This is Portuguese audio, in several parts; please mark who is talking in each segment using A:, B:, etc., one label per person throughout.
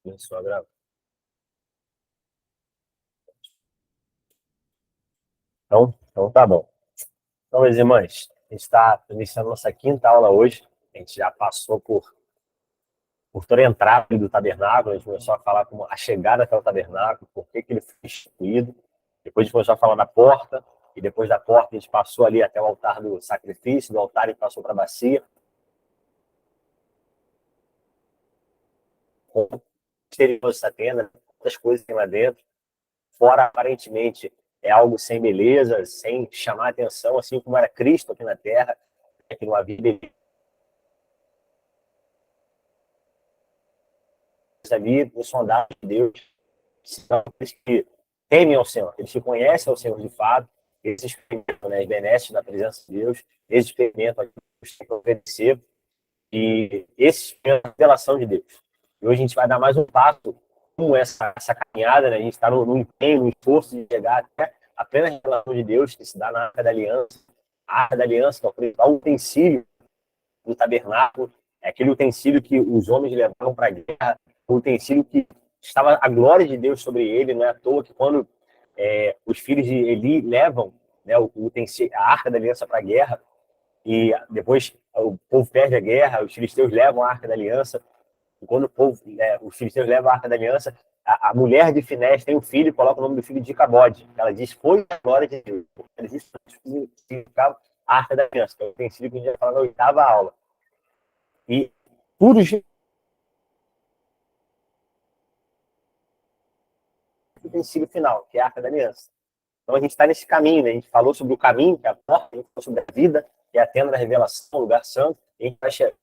A: Começou a gravar. Então tá bom. Então, meus irmãos, a gente está iniciando nossa quinta aula hoje. A gente já passou por toda a entrada do tabernáculo, a gente começou a falar como a chegada até o tabernáculo, por que ele foi instituído. Depois a gente começou a falar da porta, e depois da porta a gente passou ali até o altar do sacrifício, do altar a gente passou para a bacia. Com o exterior dessa tenda, muitas coisas tem lá dentro. Fora, aparentemente, é algo sem beleza, sem chamar atenção, assim como era Cristo aqui na Terra, que não havia beleza ali, os soldados de Deus, são aqueles que temem ao Senhor, eles que conhecem ao Senhor de fato, eles experimentam, né, as benesses da presença de Deus, eles experimentam aquilo que eles têm que obedecer, e esse experimentam a revelação de Deus. E hoje a gente vai dar mais um passo como essa caminhada, né? A gente está no empenho, no esforço de chegar até a plena revelação de Deus que se dá na Arca da Aliança. A Arca da Aliança, que é o principal utensílio do tabernáculo, é aquele utensílio que os homens levavam para a guerra, o utensílio que estava a glória de Deus sobre ele. Não é à toa que quando os filhos de Eli levam, né, o utensílio, a Arca da Aliança para a guerra, e depois o povo perde a guerra, os filisteus levam a Arca da Aliança, e quando os filisteus levam a Arca da Aliança, a mulher de Finés tem um filho e coloca o nome do filho de Icabode. Ela diz, foi a glória de Deus. Porque justamente significava a Arca da Aliança, que é o utensílio que a gente vai falar na oitava aula. E tudo utensílio final, que é a Arca da Aliança. Então a gente está nesse caminho, né? A gente falou sobre o caminho, que é a porta, a gente falou sobre a vida, que é a tenda da revelação, o lugar santo, e a gente vai chegar,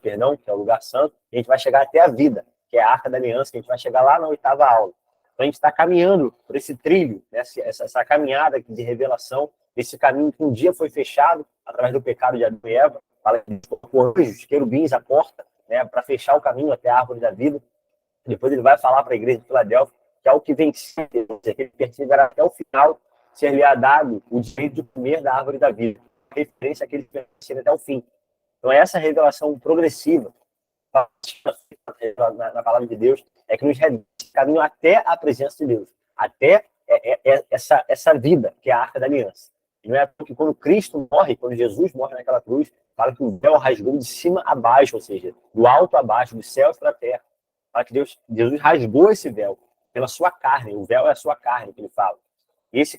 A: perdão, que é o lugar santo, e a gente vai chegar até a vida, que é a Arca da Aliança, que a gente vai chegar lá na oitava aula. Então a gente está caminhando por esse trilho, né? essa caminhada de revelação, esse caminho que um dia foi fechado através do pecado de Adão e Eva, fala que por anjos, querubins, a porta, né? Para fechar o caminho até a árvore da vida. Depois ele vai falar para a igreja de Filadélfia que ao que vencer, que ele perseverar até o final, ser-lhe-á dado o direito de comer da árvore da vida. Referência àquele que vencer até o fim. Então, essa revelação progressiva na palavra de Deus é que nos reduz caminho até a presença de Deus, até essa vida, que é a Arca da Aliança. E não é porque quando Cristo morre, quando Jesus morre naquela cruz, fala que o véu rasgou de cima a baixo, ou seja, do alto a baixo, dos céus para a terra. Fala que Jesus rasgou esse véu pela sua carne, o véu é a sua carne, que ele fala. Esse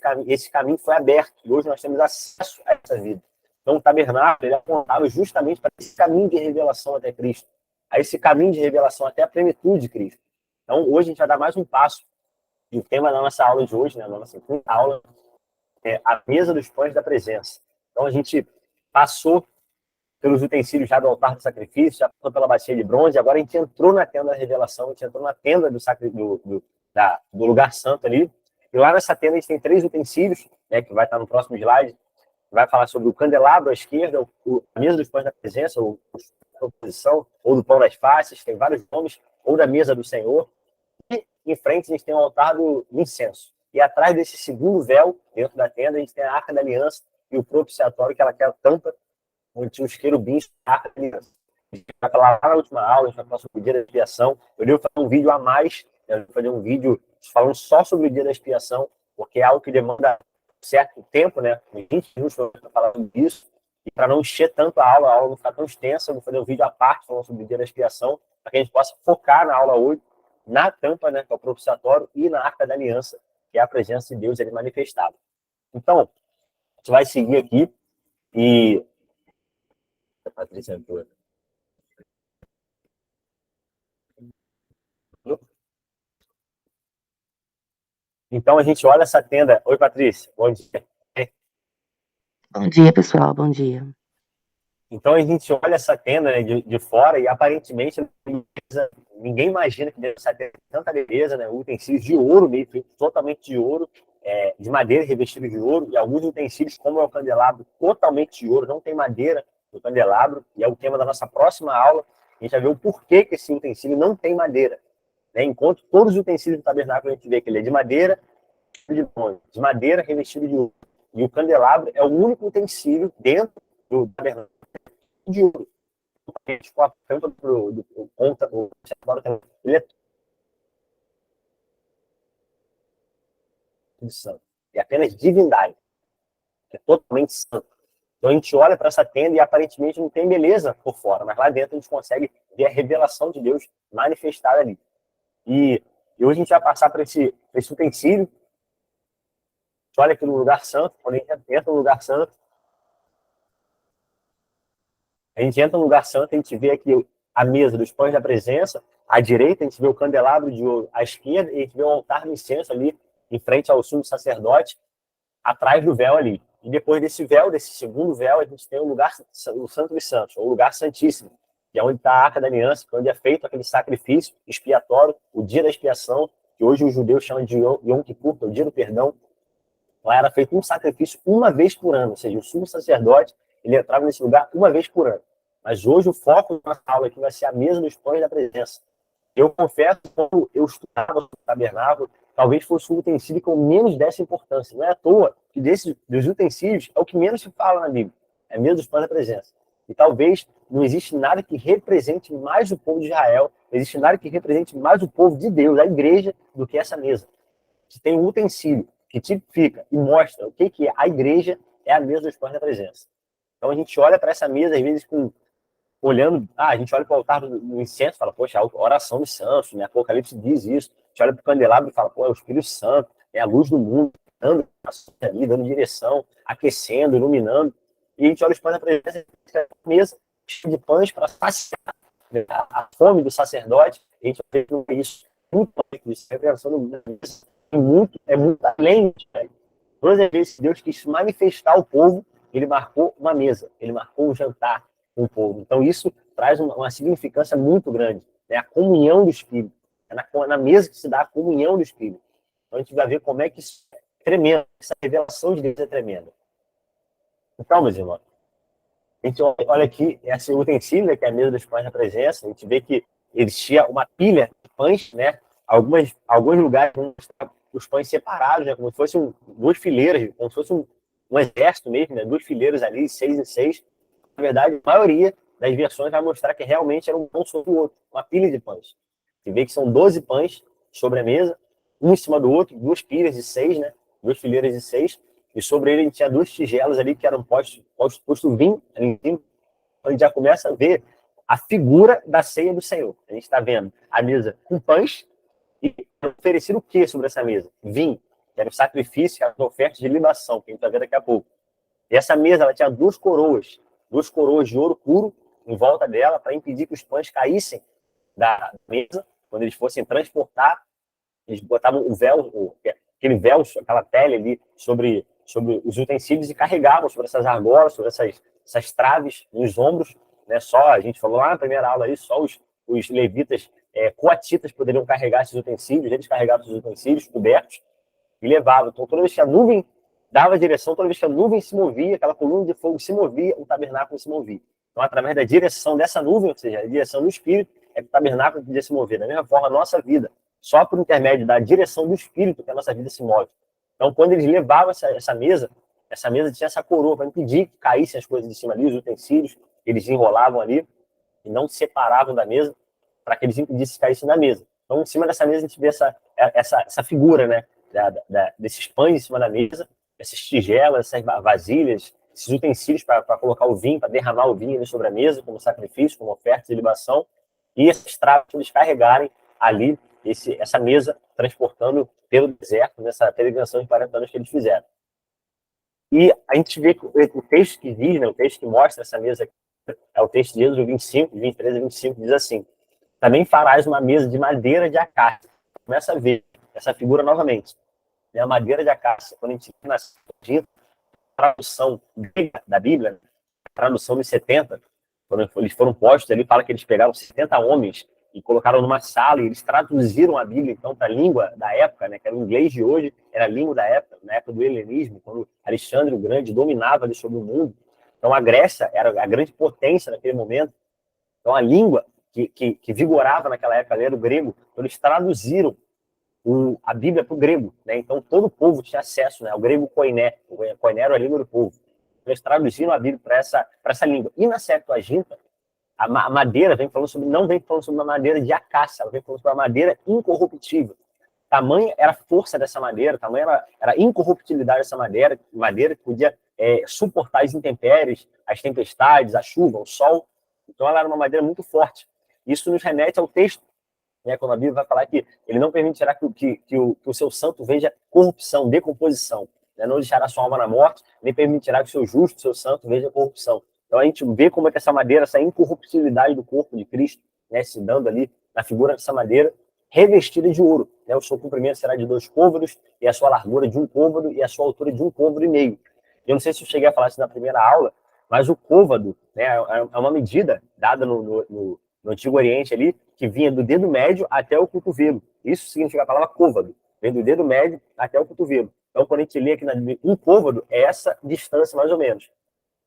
A: caminho foi aberto, e hoje nós temos acesso a essa vida. Então, o tabernáculo ele apontava justamente para esse caminho de revelação até Cristo, a esse caminho de revelação até a plenitude de Cristo. Então, hoje a gente vai dar mais um passo. E o tema da nossa aula de hoje, né, da nossa quinta aula, é a mesa dos pães da presença. Então, a gente passou pelos utensílios já do altar do sacrifício, já passou pela bacia de bronze, agora a gente entrou na tenda da revelação, a gente entrou na tenda do lugar santo ali, e lá nessa tenda a gente tem 3 utensílios, né, que vai estar no próximo slide, vai falar sobre o candelabro à esquerda, a mesa dos pães da presença, ou a oposição, ou do pão das faces, tem vários nomes, ou da mesa do Senhor, e em frente a gente tem o altar do incenso. E atrás desse segundo véu, dentro da tenda, a gente tem a Arca da Aliança e o propiciatório, que ela quer a tampa onde tinha os querubins da Arca da Aliança. A gente vai falar lá na última aula, a gente vai falar sobre o dia da expiação. Eu devo fazer um vídeo a mais, eu vou fazer um vídeo falando só sobre o dia da expiação, porque é algo que demanda certo tempo, né? 20 minutos para falar sobre isso. E para não encher tanto a aula não ficar tão extensa, eu vou fazer um vídeo à parte falando sobre o dia da expiação, para que a gente possa focar na aula hoje, na tampa, né, que é o propiciatório, e na Arca da Aliança, que é a presença de Deus ali manifestada. Então, a gente vai seguir aqui e... A Patrícia entrou. Então a gente olha essa tenda. Oi, Patrícia. Bom dia.
B: Bom dia, pessoal. Bom dia.
A: Então a gente olha essa tenda, né, de fora e aparentemente ninguém imagina que essa tenda tem tanta beleza, né? Utensílios de ouro mesmo, totalmente de ouro, de madeira revestido de ouro, e alguns utensílios, como é o candelabro, totalmente de ouro, não tem madeira no candelabro, e é o tema da nossa próxima aula. A gente vai ver o porquê que esse utensílio não tem madeira. Né? Enquanto todos os utensílios do tabernáculo a gente vê que ele é de madeira, de madeira revestido de ouro. E o candelabro é o único utensílio dentro do tabernáculo de ouro. Com a tampa do conta, ele é de santo. É apenas divindade. É totalmente santo. Então a gente olha para essa tenda e aparentemente não tem beleza por fora, mas lá dentro a gente consegue ver a revelação de Deus manifestada ali. E hoje a gente vai passar por esse utensílio. A gente olha aqui no lugar santo, quando a gente entra no lugar santo, a gente vê aqui a mesa dos pães da presença, à direita a gente vê o candelabro de ouro, à esquerda a gente vê o altar do incenso ali, em frente ao sumo sacerdote, atrás do véu ali. E depois desse véu, desse segundo véu, a gente tem o lugar, o Santo dos Santos, o lugar santíssimo, que é onde está a Arca da Aliança, onde é feito aquele sacrifício expiatório, o dia da expiação, que hoje os judeus chamam de Yom Kippur, que é o dia do perdão. Lá era feito um sacrifício uma vez por ano, ou seja, o sumo sacerdote ele entrava nesse lugar uma vez por ano. Mas hoje o foco da nossa aula aqui vai ser a mesa dos pães da presença. Eu confesso que quando eu estudava o tabernáculo, talvez fosse o utensílio que eu menos desse importância. Não é à toa que dos utensílios é o que menos se fala na Bíblia. É a mesa dos pães da presença. E talvez não existe nada que represente mais o povo de Israel, não existe nada que represente mais o povo de Deus, a igreja, do que essa mesa. Que tem um utensílio que tipifica e mostra o que é a igreja, é a mesa dos pães da presença. Então a gente olha para essa mesa, às vezes, a gente olha para o altar do incenso e fala, poxa, a oração dos santos, né? Apocalipse diz isso. A gente olha para o candelabro e fala, pô, é o Espírito Santo, é a luz do mundo, dando direção, aquecendo, iluminando. E a gente olha os pães da presença, a mesa cheia de pães para saciar a fome do sacerdote. A gente vê isso, muito é muito além disso. Todas as vezes que Deus quis manifestar ao povo, ele marcou uma mesa, ele marcou um jantar com o povo. Então isso traz uma significância muito grande, né? A comunhão do Espírito. É na mesa que se dá a comunhão do Espírito. Então a gente vai ver como é que isso é tremendo, essa revelação de Deus é tremenda. Então, meus irmãos, a gente olha aqui esse utensílio, né, que é a mesa dos pães da presença, a gente vê que existia uma pilha de pães, né? Alguns lugares os pães separados, né, como se fossem duas fileiras, como se fosse um exército mesmo, né, duas fileiras ali, 6 em 6. Na verdade, a maioria das versões vai mostrar que realmente era um pão sobre o outro, uma pilha de pães. Você vê que são 12 pães sobre a mesa, um em cima do outro, duas pilhas de 6, né, duas fileiras de 6, e sobre ele a gente tinha duas tigelas ali que eram posto vinho ali em cima. Então a gente já começa a ver a figura da ceia do Senhor. A gente está vendo a mesa com pães, e oferecido o que sobre essa mesa? Vinho, que era o sacrifício, as ofertas de libação, que a gente vai ver daqui a pouco. E essa mesa ela tinha duas coroas de ouro puro em volta dela, para impedir que os pães caíssem da mesa. Quando eles fossem transportar, eles botavam o véu, aquele véu, aquela pele ali sobre os utensílios e carregavam sobre essas argolas, sobre essas traves nos ombros, né? Só, a gente falou lá na primeira aula aí, só os levitas coatitas poderiam carregar esses utensílios, eles carregavam esses utensílios cobertos e levavam. Então, toda vez que a nuvem dava direção, toda vez que a nuvem se movia, aquela coluna de fogo se movia, o tabernáculo se movia. Então, através da direção dessa nuvem, ou seja, a direção do Espírito, é que o tabernáculo podia se mover. Da mesma forma, a nossa vida, só por intermédio da direção do Espírito que a nossa vida se move. Então, quando eles levavam essa mesa tinha essa coroa para impedir que caíssem as coisas de cima ali, os utensílios, eles enrolavam ali e não se separavam da mesa, para que eles impedissem que caíssem na mesa. Então, em cima dessa mesa, a gente vê essa figura, né, desses pães em cima da mesa, essas tigelas, essas vasilhas, esses utensílios para colocar o vinho, para derramar o vinho ali sobre a mesa, como sacrifício, como oferta de libação, e esses trapos que eles carregarem ali, essa mesa, transportando pelo deserto, nessa peregrinação de 40 anos que eles fizeram. E a gente vê que o texto que diz, né, o texto que mostra essa mesa aqui, é o texto de Êxodo 25, 23 a 25, diz assim: também farás uma mesa de madeira de acácia. Começa a ver essa figura novamente. A madeira de acácia, quando a gente na tradução da Bíblia, a tradução dos 70, quando eles foram postos ali, fala que eles pegaram 70 homens e colocaram numa sala e eles traduziram a Bíblia, então, para a língua da época, né, que era o inglês de hoje, era a língua da época, na época do helenismo, quando Alexandre o Grande dominava ali sobre o mundo. Então, a Grécia era a grande potência naquele momento. Então, a língua que vigorava naquela época era o grego. Então, eles traduziram a Bíblia para o grego, né? Então, todo o povo tinha acesso, né, ao grego koiné. O koiné era a língua do povo. Então, eles traduziram a Bíblia para essa língua. E na Septuaginta, a madeira não vem falando sobre uma madeira de acácia, ela vem falando sobre uma madeira incorruptível. tamanha era a força dessa madeira, tamanha era a incorruptibilidade dessa madeira que podia suportar as intempéries, as tempestades, a chuva, o sol. Então ela era uma madeira muito forte. Isso nos remete ao texto, né, quando a Bíblia vai falar que ele não permitirá que o seu santo veja corrupção, decomposição. Né? Não deixará sua alma na morte, nem permitirá que o seu justo, o seu santo, veja corrupção. Então a gente vê como é que essa madeira, essa incorruptibilidade do corpo de Cristo, né, se dando ali na figura dessa madeira, revestida de ouro. Né? O seu comprimento será de 2 côvados, e a sua largura de 1 côvado, e a sua altura de 1,5 côvados. Eu não sei se eu cheguei a falar isso na primeira aula, mas o côvado, né, é uma medida dada no Antigo Oriente ali, que vinha do dedo médio até o cotovelo. Isso significa a palavra côvado. Vem do dedo médio até o cotovelo. Então, quando a gente lê aqui na Bíblia, 1 côvado é essa distância, mais ou menos.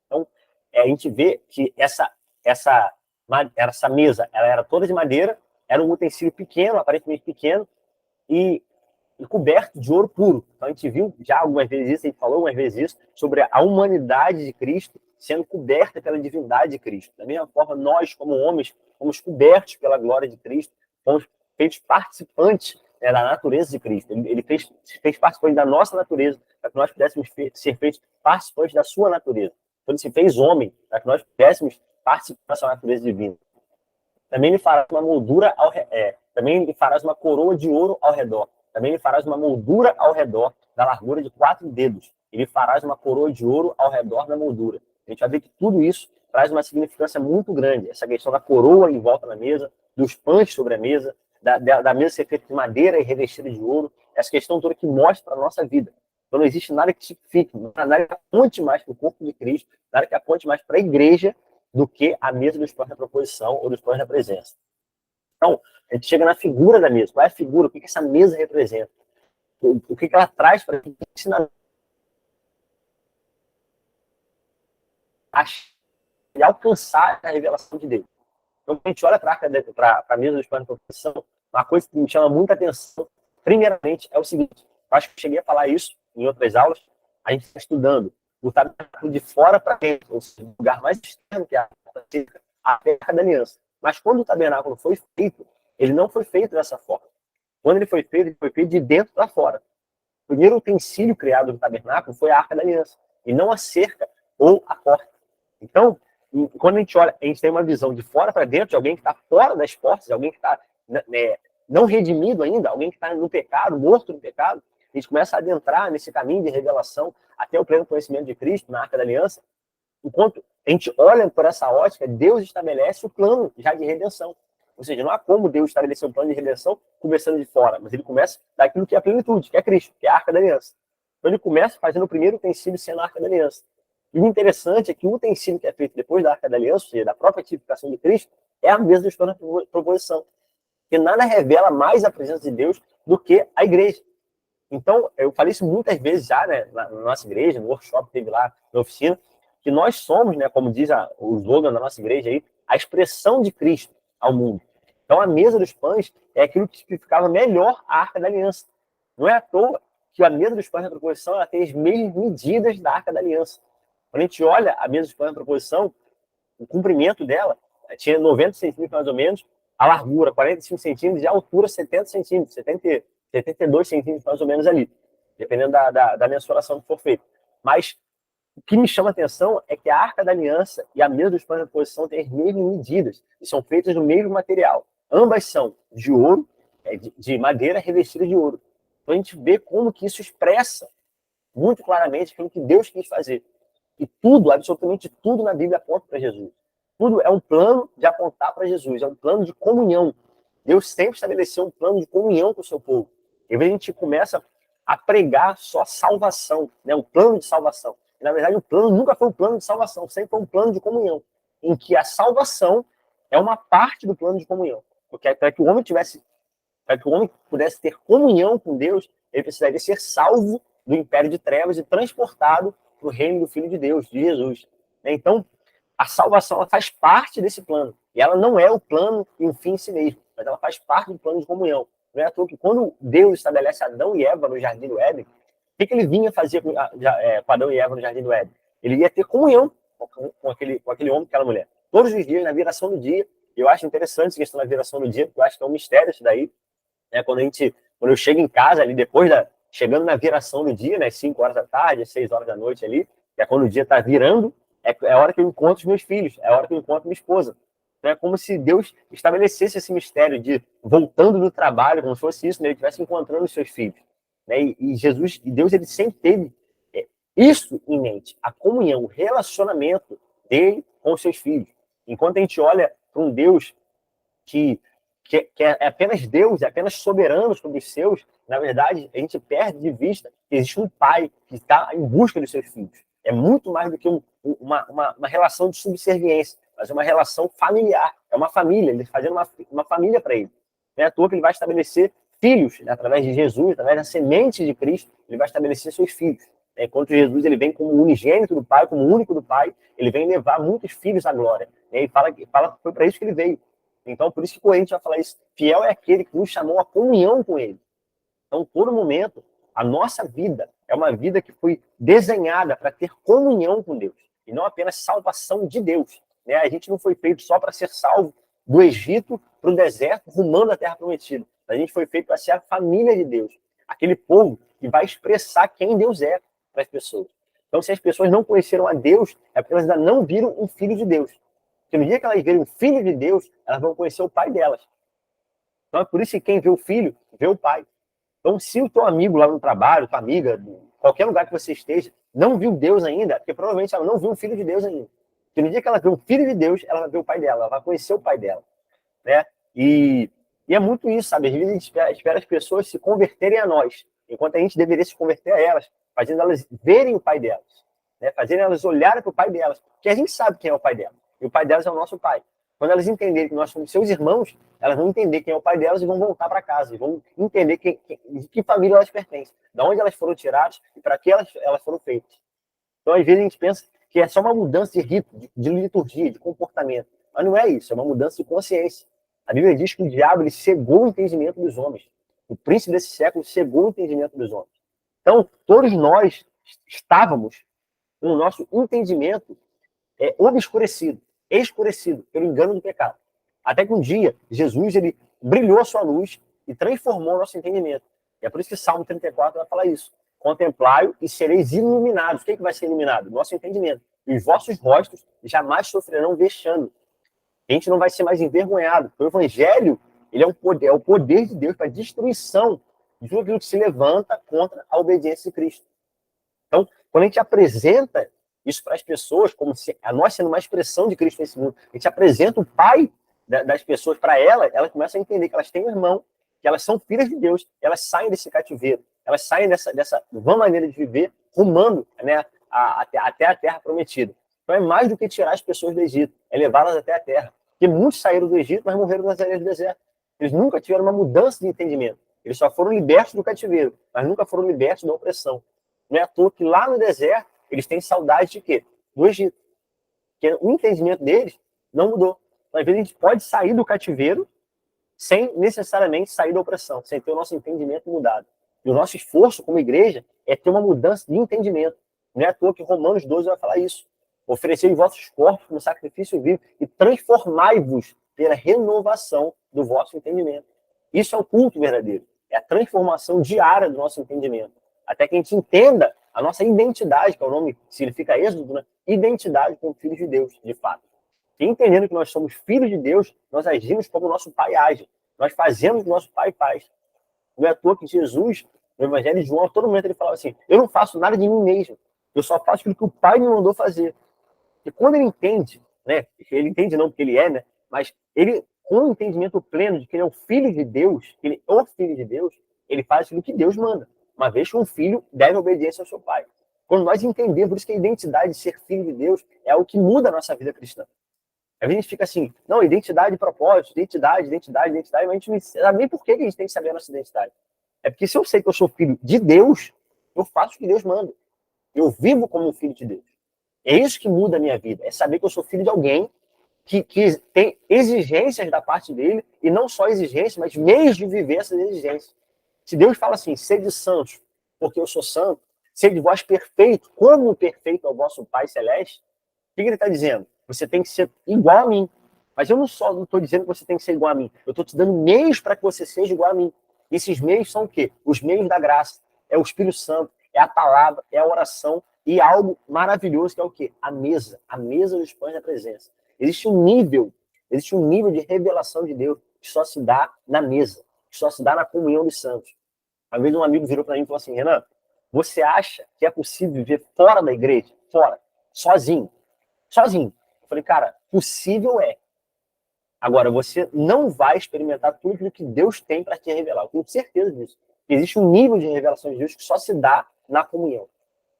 A: Então, a gente vê que essa mesa, ela era toda de madeira, era um utensílio pequeno, aparentemente pequeno, e coberto de ouro puro. Então, a gente viu já algumas vezes isso, a gente falou algumas vezes isso, sobre a humanidade de Cristo sendo coberta pela divindade de Cristo. Da mesma forma, nós, como homens, fomos cobertos pela glória de Cristo, fomos feitos participantes, né, da natureza de Cristo. Ele fez participantes da nossa natureza, para que nós pudéssemos ser feitos participantes da sua natureza. Então, ele se fez homem, para que nós pudéssemos participar da sua natureza divina. Também lhe farás uma moldura também lhe farás uma coroa de ouro ao redor. Também lhe farás uma moldura ao redor da largura de 4 dedos. E lhe farás uma coroa de ouro ao redor da moldura. A gente vai ver que tudo isso traz uma significância muito grande. Essa questão da coroa em volta da mesa, dos pães sobre a mesa, da mesa ser feita de madeira e revestida de ouro. Essa questão toda que mostra a nossa vida. Então não existe nada que tipifique, nada que aponte mais para o corpo de Cristo, nada que aponte mais para a igreja do que a mesa dos pães da proposição ou dos pães da presença. Então, a gente chega na figura da mesa. Qual é a figura? O que essa mesa representa? O que ela traz para a gente ensinar? E alcançar a revelação de Deus. Então, quando a gente olha para a mesa dos pães da proposição, uma coisa que me chama muita atenção, primeiramente, é o seguinte. Eu acho que eu cheguei a falar isso em outras aulas. A gente está estudando o tabernáculo de fora para dentro, ou seja, o lugar mais externo que é a Arca da Aliança. Mas quando o tabernáculo foi feito, ele não foi feito dessa forma. Quando ele foi feito de dentro para fora. O primeiro utensílio criado no tabernáculo foi a Arca da Aliança, e não a cerca ou a porta. Então, quando a gente olha, a gente tem uma visão de fora para dentro, de alguém que está fora das portas, de alguém que está não redimido ainda, alguém que está no pecado, morto no pecado. A gente começa a adentrar nesse caminho de revelação até o pleno conhecimento de Cristo, na Arca da Aliança. Enquanto a gente olha por essa ótica, Deus estabelece o plano já de redenção. Ou seja, não há como Deus estabelecer um plano de redenção começando de fora, mas ele começa daquilo que é a plenitude, que é Cristo, que é a Arca da Aliança. Então ele começa fazendo o primeiro utensílio sendo a Arca da Aliança. E o interessante é que o utensílio que é feito depois da Arca da Aliança, ou seja, da própria tipificação de Cristo, é a mesa dos pães da proposição. Porque nada revela mais a presença de Deus do que a igreja. Então, eu falei isso muitas vezes já, né, na nossa igreja, no workshop que teve lá na oficina, que nós somos, né, como diz o slogan da nossa igreja aí, a expressão de Cristo ao mundo. Então, a mesa dos pães é aquilo que tipificava melhor a Arca da Aliança. Não é à toa que a mesa dos pães da proposição ela tem as mesmas medidas da Arca da Aliança. Quando a gente olha a mesa dos pães da proposição, o comprimento dela tinha 90 centímetros mais ou menos, a largura 45 centímetros e a altura 70 centímetros, 72 centímetros mais ou menos ali, dependendo da mensuração que for feita. Mas o que me chama a atenção é que a Arca da Aliança e a mesa dos pães da proposição têm as mesmas medidas e são feitas do mesmo material. Ambas são de ouro, de madeira revestida de ouro. Então a gente vê como que isso expressa muito claramente aquilo que Deus quis fazer. E tudo, absolutamente tudo na Bíblia aponta para Jesus. Tudo é um plano de apontar para Jesus, é um plano de comunhão. Deus sempre estabeleceu um plano de comunhão com o seu povo. E a gente começa a pregar só salvação, né? Um plano de salvação. E, na verdade, o plano nunca foi um plano de salvação, sempre foi um plano de comunhão, em que a salvação é uma parte do plano de comunhão. Porque para que o homem pudesse ter comunhão com Deus, ele precisaria ser salvo do império de trevas e transportado para o reino do Filho de Deus, de Jesus. Então, a salvação ela faz parte desse plano. E ela não é o plano e o fim em si mesmo, mas ela faz parte do plano de comunhão. Não é à toa que quando Deus estabelece Adão e Eva no Jardim do Éden, o que ele vinha fazer com Adão e Eva no Jardim do Éden? Ele ia ter comunhão com aquele homem, com aquela mulher. Todos os dias, na viração do dia. Eu acho interessante essa questão da viração do dia, porque eu acho que é um mistério isso daí. Quando a gente Quando eu chego em casa ali, chegando na viração do dia, né, 5 horas da tarde, 6 horas da noite ali, que é quando o dia está virando, é a hora que eu encontro os meus filhos, é a hora que eu encontro minha esposa. Então, é como se Deus estabelecesse esse mistério de voltando do trabalho, como se fosse isso, né, ele estivesse encontrando os seus filhos. Né, e Deus, ele sempre teve isso em mente, a comunhão, o relacionamento dele com os seus filhos. Enquanto a gente olha para um Deus que é apenas Deus, é apenas soberano sobre os seus, na verdade, a gente perde de vista que existe um pai que está em busca dos seus filhos. É muito mais do que uma relação de subserviência, mas é uma relação familiar. É uma família, ele fazendo uma família para ele. Não é à toa que ele vai estabelecer filhos, né, através de Jesus, através da semente de Cristo, ele vai estabelecer seus filhos. Enquanto Jesus ele vem como unigênito do Pai, como único do Pai, ele vem levar muitos filhos à glória. Ele fala que foi para isso que ele veio. Então, por isso que o Corinthians vai falar isso. Fiel é aquele que nos chamou a comunhão com ele. Então, todo momento, a nossa vida é uma vida que foi desenhada para ter comunhão com Deus. E não apenas salvação de Deus. Né? A gente não foi feito só para ser salvo do Egito para o deserto, rumando à Terra Prometida. A gente foi feito para ser a família de Deus. Aquele povo que vai expressar quem Deus é para as pessoas. Então, se as pessoas não conheceram a Deus, é porque elas ainda não viram um filho de Deus. Porque no dia que elas verem o filho de Deus, elas vão conhecer o pai delas. Então é por isso que quem vê o filho, vê o pai. Então, se o teu amigo lá no trabalho, tua amiga, qualquer lugar que você esteja, não viu Deus ainda, porque provavelmente ela não viu o filho de Deus ainda. Porque no dia que ela vê o filho de Deus, ela vai ver o pai dela, ela vai conhecer o pai dela. Né? E é muito isso, sabe? Às vezes a gente espera as pessoas se converterem a nós, enquanto a gente deveria se converter a elas, fazendo elas verem o pai delas, né? Fazendo elas olharem para o pai delas, porque a gente sabe quem é o pai delas. E o pai delas é o nosso pai. Quando elas entenderem que nós somos seus irmãos, elas vão entender quem é o pai delas e vão voltar para casa. E vão entender de que família elas pertencem, de onde elas foram tiradas e para que elas foram feitas. Então, às vezes, a gente pensa que é só uma mudança de rito, de liturgia, de comportamento. Mas não é isso, é uma mudança de consciência. A Bíblia diz que o diabo ele cegou o entendimento dos homens. O príncipe desse século cegou o entendimento dos homens. Então, todos nós estávamos com o nosso entendimento obscurecido, escurecido pelo engano do pecado. Até que um dia, Jesus ele brilhou a sua luz e transformou o nosso entendimento. E é por isso que Salmo 34 vai falar isso. Contemplai-o e sereis iluminados. O que vai ser iluminado? Nosso entendimento. E os vossos rostos jamais sofrerão vexame. A gente não vai ser mais envergonhado. O evangelho ele é o poder de Deus para a destruição de tudo aquilo que se levanta contra a obediência de Cristo. Então, quando a gente apresenta isso para as pessoas, como se a nós sendo uma expressão de Cristo nesse mundo, a gente apresenta o Pai das pessoas para ela começa a entender que elas têm um irmão, que elas são filhas de Deus, elas saem desse cativeiro, elas saem dessa vã maneira de viver, rumando, né, até a terra prometida. Então é mais do que tirar as pessoas do Egito, é levá-las até a terra. Porque muitos saíram do Egito, mas morreram nas areias do deserto. Eles nunca tiveram uma mudança de entendimento. Eles só foram libertos do cativeiro, mas nunca foram libertos da opressão. Não é à toa que lá no deserto, eles têm saudade de quê? Do Egito. Porque o entendimento deles não mudou. Então, às vezes a gente pode sair do cativeiro sem necessariamente sair da opressão, sem ter o nosso entendimento mudado. E o nosso esforço como igreja é ter uma mudança de entendimento. Não é à toa que Romanos 12 vai falar isso. Oferecei os vossos corpos como sacrifício vivo e transformai-vos pela renovação do vosso entendimento. Isso é o culto verdadeiro. É a transformação diária do nosso entendimento. Até que a gente entenda a nossa identidade, que é o nome que significa êxodo, né? Identidade como filhos de Deus, de fato. E entendendo que nós somos filhos de Deus, nós agimos como o nosso Pai age. Nós fazemos o que o nosso Pai faz. Não é à toa que Jesus, no Evangelho de João, a todo momento ele falava assim, eu não faço nada de mim mesmo, eu só faço aquilo que o Pai me mandou fazer. E quando ele entende, né? Ele entende não porque ele é, né? Mas ele, com o entendimento pleno de que ele é o Filho de Deus, que ele é o Filho de Deus, ele faz aquilo que Deus manda. Uma vez que um filho deve obediência ao seu pai. Quando nós entendemos, por isso que a identidade de ser filho de Deus é o que muda a nossa vida cristã. Às vezes a gente fica assim, não, identidade e propósito, identidade, mas a gente não sabe nem por que a gente tem que saber a nossa identidade. É porque se eu sei que eu sou filho de Deus, eu faço o que Deus manda. Eu vivo como um filho de Deus. É isso que muda a minha vida, é saber que eu sou filho de alguém que tem exigências da parte dele, e não só exigências, mas meios de viver essas exigências. Se Deus fala assim, sede santos, porque eu sou santo, sede vós perfeito, como perfeito é o vosso Pai Celeste, o que ele está dizendo? Você tem que ser igual a mim. Mas eu não estou dizendo que você tem que ser igual a mim, eu estou te dando meios para que você seja igual a mim. Esses meios são o quê? Os meios da graça. É o Espírito Santo, é a palavra, é a oração e algo maravilhoso que é o quê? A mesa dos pães da presença. Existe um nível de revelação de Deus que só se dá na mesa, que só se dá na comunhão dos santos. Uma vez um amigo virou para mim e falou assim: Renan, você acha que é possível viver fora da igreja? Fora. Sozinho. Sozinho. Eu falei, cara, possível é. Agora, você não vai experimentar tudo aquilo que Deus tem para te revelar. Eu tenho certeza disso. Existe um nível de revelação de Deus que só se dá na comunhão.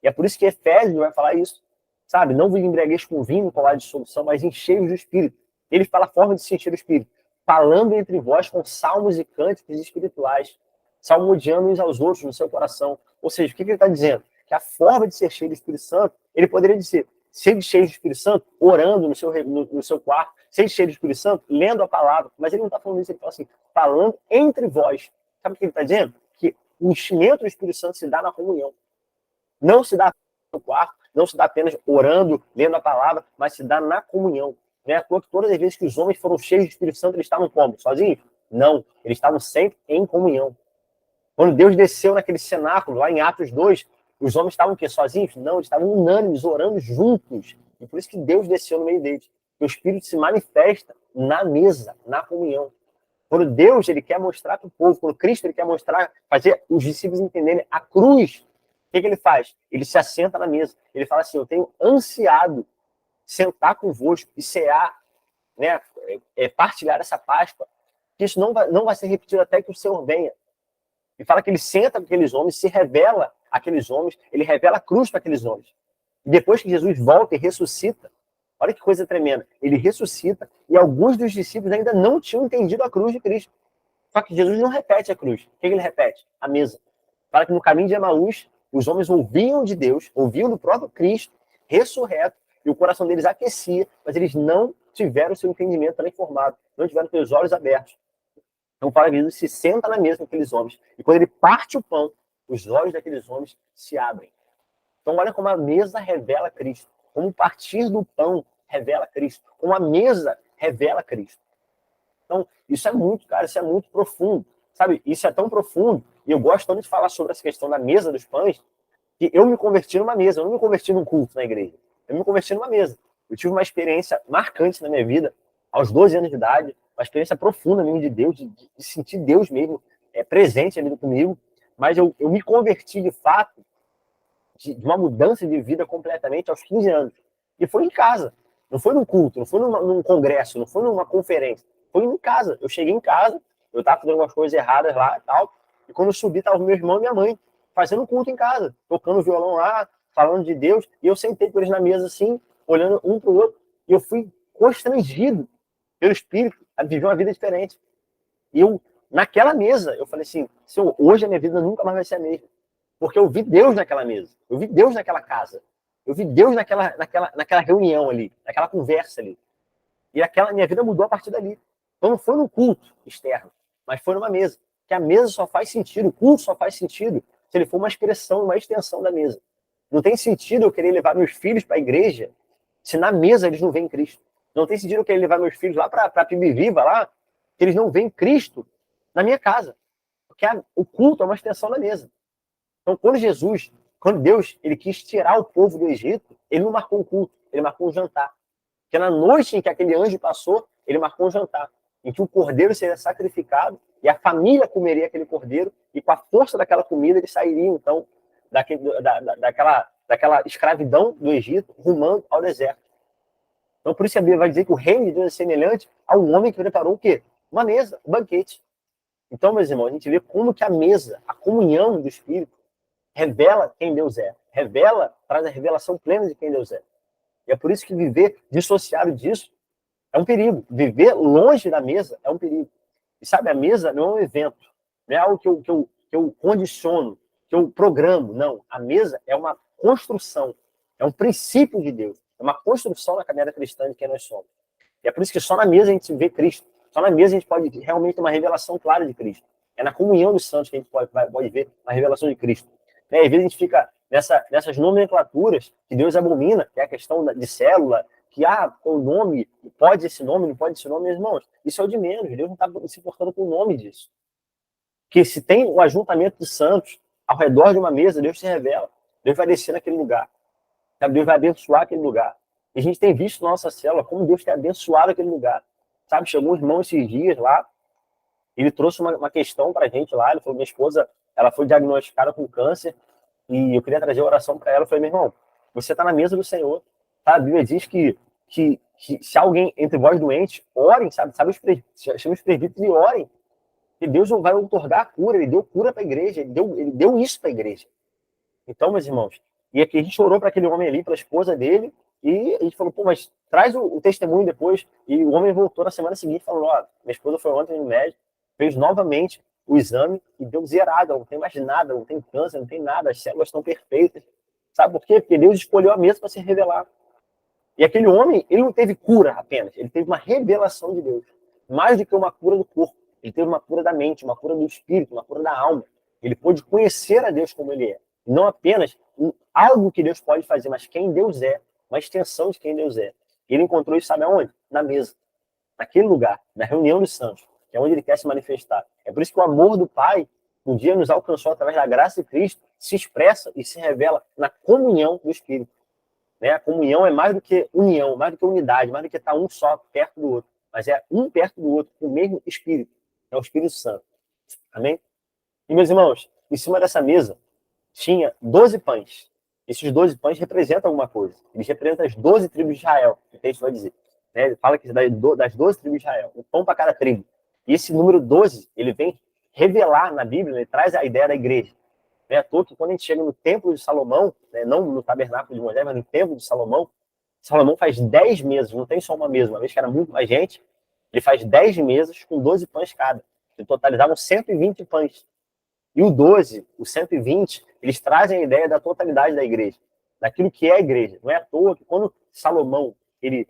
A: E é por isso que Efésios vai falar isso. Sabe? Não vos embriagueis com vinho, com de dissolução, mas enchei-vos do Espírito. Ele fala a forma de se encher do Espírito. Falando entre vós com salmos e cânticos espirituais. Salmodiando uns aos outros no seu coração. Ou seja, o que ele está dizendo? Que a forma de ser cheio do Espírito Santo, ele poderia dizer, cheio do Espírito Santo, orando no seu quarto, cheio do Espírito Santo, lendo a palavra. Mas ele não está falando isso, ele fala assim, falando entre vós. Sabe o que ele está dizendo? Que o enchimento do Espírito Santo se dá na comunhão. Não se dá no quarto, não se dá apenas orando, lendo a palavra, mas se dá na comunhão. Não é à toa que todas as vezes que os homens foram cheios do Espírito Santo, eles estavam como? Sozinhos? Não, eles estavam sempre em comunhão. Quando Deus desceu naquele cenáculo, lá em Atos 2, os homens estavam o quê? Sozinhos? Não, eles estavam unânimes, orando juntos. E por isso que Deus desceu no meio deles. O Espírito se manifesta na mesa, na comunhão. Quando Deus ele quer mostrar para o povo, quando Cristo ele quer mostrar, fazer os discípulos entenderem a cruz, o que ele faz? Ele se assenta na mesa. Ele fala assim, eu tenho ansiado sentar convosco e cear, né, partilhar essa Páscoa, que isso não vai ser repetido até que o Senhor venha. E fala que ele senta com aqueles homens, se revela àqueles homens, ele revela a cruz para aqueles homens. E depois que Jesus volta e ressuscita, olha que coisa tremenda, ele ressuscita e alguns dos discípulos ainda não tinham entendido a cruz de Cristo. Só que Jesus não repete a cruz. O que ele repete? A mesa. Fala que no caminho de Emaús, os homens ouviam de Deus, ouviam do próprio Cristo, ressurreto, e o coração deles aquecia, mas eles não tiveram seu entendimento transformado, não tiveram seus olhos abertos. Então, fala que Jesus se senta na mesa com aqueles homens, e quando ele parte o pão, os olhos daqueles homens se abrem. Então, olha como a mesa revela Cristo, como o partir do pão revela Cristo, como a mesa revela Cristo. Então, isso é muito, cara, isso é muito profundo, sabe? Isso é tão profundo, e eu gosto tanto de falar sobre essa questão da mesa dos pães, que eu me converti numa mesa, eu não me converti num culto na igreja, eu me converti numa mesa. Eu tive uma experiência marcante na minha vida, aos 12 anos de idade, uma experiência profunda mesmo de Deus, de sentir Deus mesmo presente ali comigo, mas eu me converti de fato, de uma mudança de vida completamente aos 15 anos. E foi em casa, não foi num culto, não foi num congresso, não foi numa conferência, foi em casa. Eu cheguei em casa, eu estava fazendo algumas coisas erradas lá e tal, e quando eu subi, estava meu irmão e minha mãe fazendo culto em casa, tocando violão lá, falando de Deus, e eu sentei com eles na mesa assim, olhando um para o outro, e eu fui constrangido pelo Espírito a viver uma vida diferente. E eu, naquela mesa, eu falei assim, Senhor, hoje a minha vida nunca mais vai ser a mesma. Porque eu vi Deus naquela mesa, eu vi Deus naquela casa, eu vi Deus naquela reunião ali, naquela conversa ali. E minha vida mudou a partir dali. Então não foi no culto externo, mas foi numa mesa. Que a mesa só faz sentido, o culto só faz sentido se ele for uma expressão, uma extensão da mesa. Não tem sentido eu querer levar meus filhos para a igreja se na mesa eles não veem Cristo. Não tem sentido eu querer levar meus filhos lá para a PIB Viva, lá, que eles não veem Cristo na minha casa. Porque o culto é uma extensão da mesa. Então, quando Deus ele quis tirar o povo do Egito, ele não marcou um culto, ele marcou um jantar. Porque na noite em que aquele anjo passou, ele marcou um jantar, em que o cordeiro seria sacrificado e a família comeria aquele cordeiro e com a força daquela comida eles sairiam, então, daquela escravidão do Egito, rumando ao deserto. Então, por isso a Bíblia vai dizer que o reino de Deus é semelhante ao homem que preparou o quê? Uma mesa, um banquete. Então, meus irmãos, a gente vê como que a mesa, a comunhão do Espírito, revela quem Deus é. Traz a revelação plena de quem Deus é. E é por isso que viver dissociado disso é um perigo. Viver longe da mesa é um perigo. E sabe, a mesa não é um evento. Não é algo que eu condiciono, que eu programo. Não. A mesa é uma construção. É um princípio de Deus. É uma construção na caminhada cristã de quem nós somos. E é por isso que só na mesa a gente vê Cristo. Só na mesa a gente pode realmente ter uma revelação clara de Cristo. É na comunhão dos santos que a gente pode ver a revelação de Cristo. Às vezes a gente fica nessas nomenclaturas que Deus abomina, que é a questão de célula, que o nome, pode esse nome, não pode esse nome, meus irmãos. Isso é o de menos. Deus não está se importando com o nome disso. que se tem um ajuntamento de santos ao redor de uma mesa, Deus se revela. Deus vai descer naquele lugar. Sabe? Deus vai abençoar aquele lugar. E a gente tem visto na nossa célula como Deus tem abençoado aquele lugar. Sabe? Chegou um irmão esses dias lá, ele trouxe uma questão pra gente lá, ele falou, minha esposa, ela foi diagnosticada com câncer, e eu queria trazer a oração para ela. Eu falei, meu irmão, você está na mesa do Senhor. Tá? A Bíblia diz que se alguém entre vós doentes, orem, sabe? Chama os presbíteros e orem. E Deus vai outorgar a cura, ele deu cura para a igreja, ele deu isso para a igreja. Então, meus irmãos, e aqui a gente orou para aquele homem ali, para a esposa dele, e a gente falou, pô, mas traz o testemunho depois. E o homem voltou na semana seguinte falando, ó, minha esposa foi ontem no médico, fez novamente o exame e deu zerado, não tem mais nada, não tem câncer, não tem nada, as células estão perfeitas. Sabe por quê? Porque Deus escolheu a mesa para se revelar. E aquele homem, ele não teve cura apenas, ele teve uma revelação de Deus. Mais do que uma cura do corpo. Ele teve uma cura da mente, uma cura do espírito, uma cura da alma. Ele pôde conhecer a Deus como ele é. Não apenas algo que Deus pode fazer, mas quem Deus é. Uma extensão de quem Deus é. Ele encontrou isso, sabe aonde? Na mesa. Naquele lugar, na reunião dos santos, que é onde ele quer se manifestar. É por isso que o amor do Pai, um dia nos alcançou através da graça de Cristo, se expressa e se revela na comunhão do Espírito. Né? A comunhão é mais do que união, mais do que unidade, mais do que estar um só perto do outro. Mas é um perto do outro, com o mesmo Espírito. É o Espírito Santo. Amém? E, meus irmãos, em cima dessa mesa tinha 12 pães. Esses 12 pães representam alguma coisa. Eles representam as 12 tribos de Israel, o texto vai dizer. Né? Ele fala que das 12 tribos de Israel, um pão para cada tribo. E esse número 12, ele vem revelar na Bíblia, ele traz a ideia da igreja. Não é à toa que quando a gente chega no templo de Salomão, né, não no tabernáculo de Moisés, mas no templo de Salomão, Salomão faz 10 mesas, não tem só uma mesa. Uma vez que era muito mais gente, ele faz 10 mesas com 12 pães cada. Que totalizavam 120 pães. E o 12, o 120, eles trazem a ideia da totalidade da igreja, daquilo que é a igreja. Não é à toa que quando Salomão ele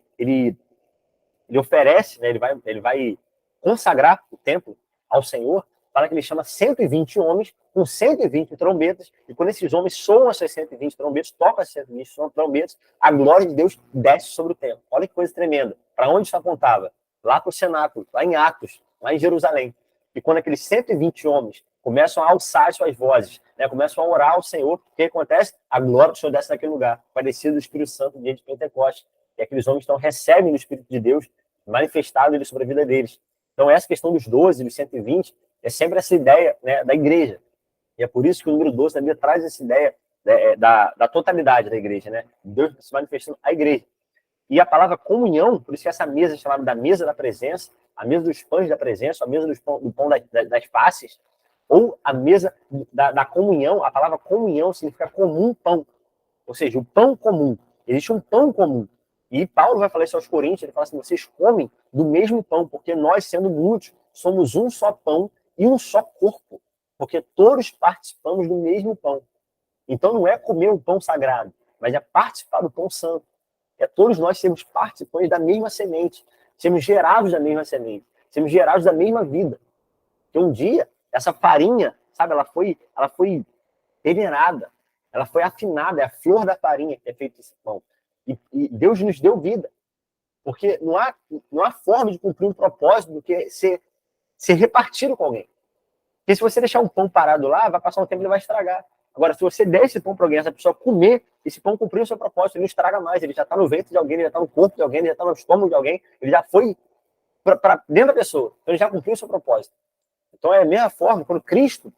A: oferece, né, ele vai consagrar o templo ao Senhor, fala que ele chama 120 homens com 120 trombetas, e quando esses homens soam essas 120 trombetas, tocam essas 120 trombetas, a glória de Deus desce sobre o templo. Olha que coisa tremenda. Para onde isso apontava? Lá para o cenáculo, lá em Atos, lá em Jerusalém. E quando aqueles 120 homens começam a alçar suas vozes, né, começam a orar ao Senhor, o que acontece? A glória do Senhor desce naquele lugar, parecido do Espírito Santo no dia de Pentecostes. E aqueles homens então recebem o Espírito de Deus manifestado ele sobre a vida deles. Então essa questão dos 12, dos 120, é sempre essa ideia, né, da igreja. E é por isso que o número 12 também traz essa ideia, né, da totalidade da igreja, né? Deus se manifestando a igreja. E a palavra comunhão, por isso que essa mesa é chamada da mesa da presença, a mesa dos pães da presença, a mesa do pão das faces, ou a mesa da comunhão. A palavra comunhão significa comum pão. Ou seja, o pão comum. Existe um pão comum. E Paulo vai falar isso aos Coríntios, ele fala assim, vocês comem do mesmo pão, porque nós, sendo muitos, somos um só pão e um só corpo, porque todos participamos do mesmo pão. Então não é comer um pão sagrado, mas é participar do pão santo. É todos nós sermos participantes da mesma semente, sermos gerados da mesma semente, sermos gerados da mesma vida. Porque um dia, essa farinha, sabe, ela foi peneirada, ela foi afinada, é a flor da farinha que é feito esse pão. E Deus nos deu vida. Porque não há forma de cumprir um propósito do que ser repartido com alguém. Porque se você deixar um pão parado lá, vai passar um tempo e ele vai estragar. Agora, se você der esse pão para alguém, essa pessoa comer, esse pão cumprir o seu propósito, ele não estraga mais. Ele já está no ventre de alguém, ele já está no corpo de alguém, ele já está no estômago de alguém, ele já foi para dentro da pessoa. Então, ele já cumpriu o seu propósito. Então, é a mesma forma, quando Cristo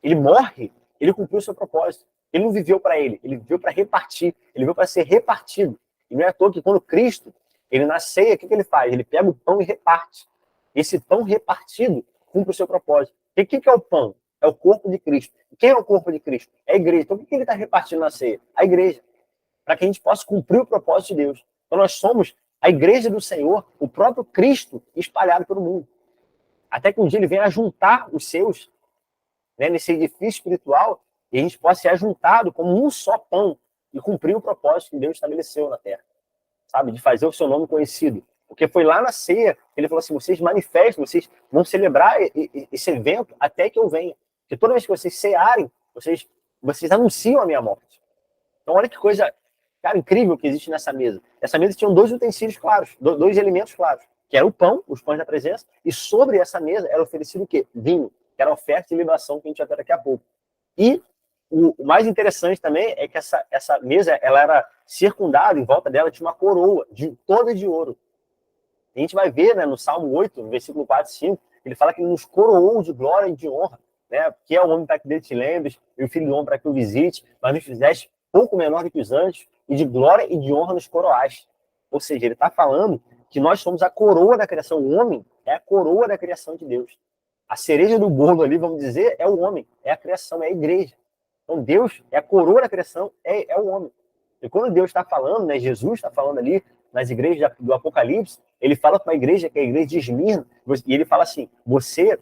A: ele morre, ele cumpriu o seu propósito. Ele não viveu para ele viveu para repartir, ele viveu para ser repartido. E não é à toa que quando Cristo ele na ceia, o que ele faz? Ele pega o pão e reparte. Esse pão repartido cumpre o seu propósito. E o que é o pão? É o corpo de Cristo. E quem é o corpo de Cristo? É a igreja. Então o que ele está repartindo na ceia? A igreja. Para que a gente possa cumprir o propósito de Deus. Então nós somos a igreja do Senhor, o próprio Cristo espalhado pelo mundo. Até que um dia ele venha juntar os seus, né, nesse edifício espiritual, e a gente possa ser ajuntado como um só pão e cumprir o propósito que Deus estabeleceu na terra. Sabe? De fazer o seu nome conhecido. Porque foi lá na ceia que ele falou assim, vocês manifestem, vocês vão celebrar esse evento até que eu venha. Porque toda vez que vocês cearem, vocês anunciam a minha morte. Então olha que coisa, cara, incrível que existe nessa mesa. Essa mesa tinha 2 utensílios claros, 2 elementos claros, que era o pão, os pães da presença, e sobre essa mesa era oferecido o quê? Vinho. que era a oferta e libação que a gente vai ver daqui a pouco. E o mais interessante também é que essa mesa, ela era circundada, em volta dela tinha uma coroa, toda de ouro. A gente vai ver, né, no Salmo 8, no versículo 4 e 5, ele fala que ele nos coroou de glória e de honra, né? Que é o homem para que dele te lembres, e o filho do homem para que o visite, mas nos fizeste pouco menor do que os anjos, e de glória e de honra nos coroaste. Ou seja, ele está falando que nós somos a coroa da criação. O homem é a coroa da criação de Deus. A cereja do bolo ali, vamos dizer, é o homem, é a criação, é a igreja. Então Deus é a coroa da criação, é o homem. E quando Deus está falando, né, Jesus está falando ali nas igrejas do Apocalipse, ele fala para uma igreja, que é a igreja de Esmirna, e ele fala assim, você,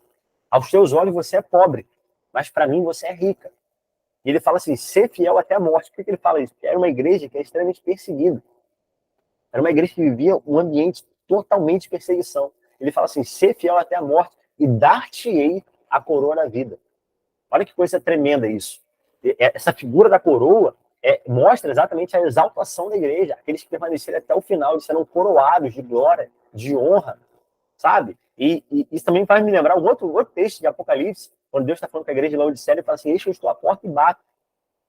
A: aos teus olhos você é pobre, mas para mim você é rica. E ele fala assim, ser fiel até a morte. Por que ele fala isso? Porque era uma igreja que é extremamente perseguida. Era uma igreja que vivia um ambiente totalmente de perseguição. Ele fala assim, ser fiel até a morte e dar-te-ei a coroa da vida. Olha que coisa tremenda isso. Essa figura da coroa mostra exatamente a exaltação da igreja. Aqueles que permaneceram até o final, eles serão coroados de glória, de honra, sabe? E isso também faz me lembrar um outro texto de Apocalipse, quando Deus está falando com a igreja de Laodiceia, ele fala assim, eis que eu estou à porta e bato.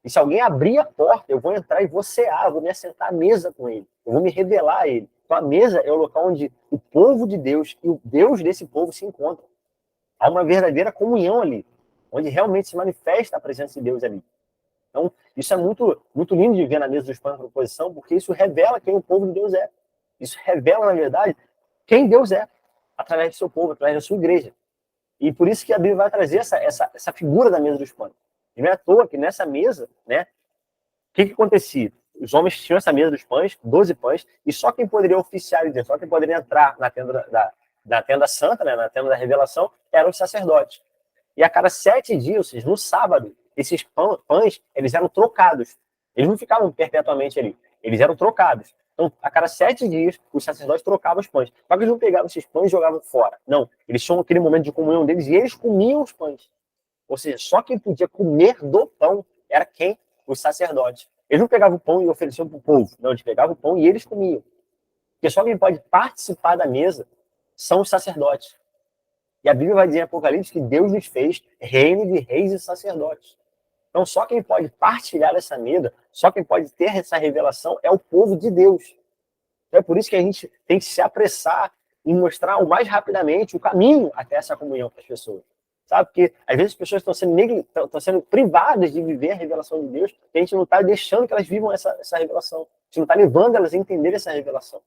A: E se alguém abrir a porta, eu vou entrar e vou cear, eu vou me assentar à mesa com ele, eu vou me revelar a ele. Então a mesa é o local onde o povo de Deus e o Deus desse povo se encontram. Há uma verdadeira comunhão ali, onde realmente se manifesta a presença de Deus ali. Então, isso é muito, muito lindo de ver na mesa dos pães da proposição, porque isso revela quem o povo de Deus é. Isso revela, na verdade, quem Deus é, através do seu povo, através da sua igreja. E por isso que a Bíblia vai trazer essa figura da mesa dos pães. E não é à toa que nessa mesa, né, o que acontecia? Os homens tinham essa mesa dos pães, 12 pães, e só quem poderia oficializar, só quem poderia entrar na tenda santa, né, na tenda da revelação, eram os sacerdotes. E a cada 7 dias, ou seja, no sábado, esses pães, eles eram trocados. Eles não ficavam perpetuamente ali. Eles eram trocados. Então, a cada 7 dias, os sacerdotes trocavam os pães. Só que eles não pegavam esses pães e jogavam fora. Não. Eles tinham aquele momento de comunhão deles e eles comiam os pães. Ou seja, só quem podia comer do pão era quem? Os sacerdotes. Eles não pegavam o pão e ofereciam para o povo. Não, eles pegavam o pão e eles comiam. Porque só quem pode participar da mesa são os sacerdotes. E a Bíblia vai dizer em Apocalipse que Deus nos fez reino de reis e sacerdotes. Então, só quem pode partilhar essa mesa, só quem pode ter essa revelação é o povo de Deus. Então, é por isso que a gente tem que se apressar em mostrar o mais rapidamente o caminho até essa comunhão para as pessoas. Sabe? Porque, às vezes, as pessoas estão sendo privadas de viver a revelação de Deus, e a gente não está deixando que elas vivam essa revelação. A gente não está levando elas a entender essa revelação.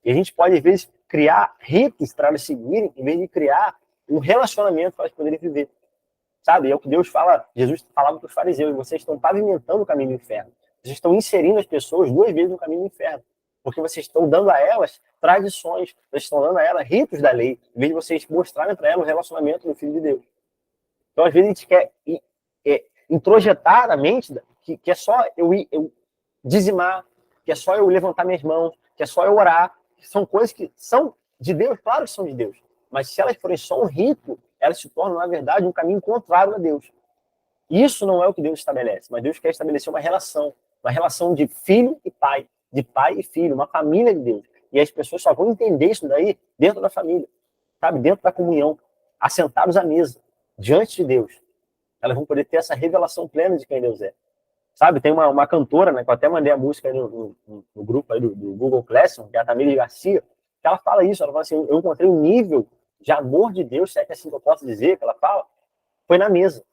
A: E a gente pode, às vezes, criar ritos para elas seguirem, em vez de criar um relacionamento para elas poderem viver. Sabe? É o que Deus fala, Jesus falava para os fariseus, vocês estão pavimentando o caminho do inferno. Vocês estão inserindo as pessoas 2 vezes no caminho do inferno. Porque vocês estão dando a elas tradições, vocês estão dando a elas ritos da lei, em vez de vocês mostrarem para elas o relacionamento do Filho de Deus. Então, às vezes, a gente quer introjetar na mente que é só eu dizimar, que é só eu levantar minhas mãos, que é só eu orar, que são coisas que são de Deus, claro que são de Deus. Mas se elas forem só um rito, elas se tornam, na verdade, um caminho contrário a Deus. Isso não é o que Deus estabelece, mas Deus quer estabelecer uma relação de filho e pai, de pai e filho, uma família de Deus. E as pessoas só vão entender isso daí dentro da família, sabe? Dentro da comunhão, assentados à mesa, diante de Deus. Elas vão poder ter essa revelação plena de quem Deus é. Sabe, tem uma cantora, né, que eu até mandei a música aí no grupo aí do Google Classroom, que é a Tamires Garcia, que ela fala isso, ela fala assim, eu encontrei um nível de amor de Deus, se é que assim que eu posso dizer, que ela fala, foi na mesa.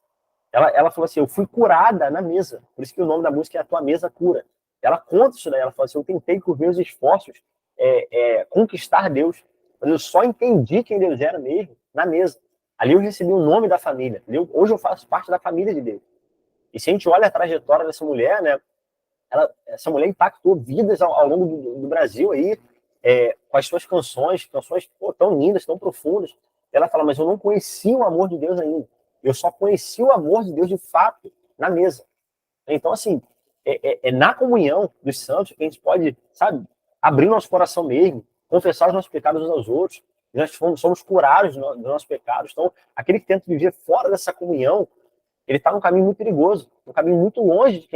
A: Ela falou assim, eu fui curada na mesa, por isso que o nome da música é A Tua Mesa Cura. Ela conta isso daí, ela fala assim, eu tentei com os meus esforços conquistar Deus, mas eu só entendi quem Deus era mesmo na mesa. Ali eu recebi o nome da família, hoje eu faço parte da família de Deus. E se a gente olha a trajetória dessa mulher, né, essa mulher impactou vidas ao longo do Brasil aí, com as suas canções tão lindas, tão profundas. Ela fala, mas eu não conhecia o amor de Deus ainda. Eu só conheci o amor de Deus de fato na mesa. Então, assim, na comunhão dos santos que a gente pode, sabe, abrir nosso coração mesmo, confessar os nossos pecados uns aos outros. Nós somos curados dos nossos pecados. Então, aquele que tenta viver fora dessa comunhão, ele está num caminho muito perigoso, num caminho muito longe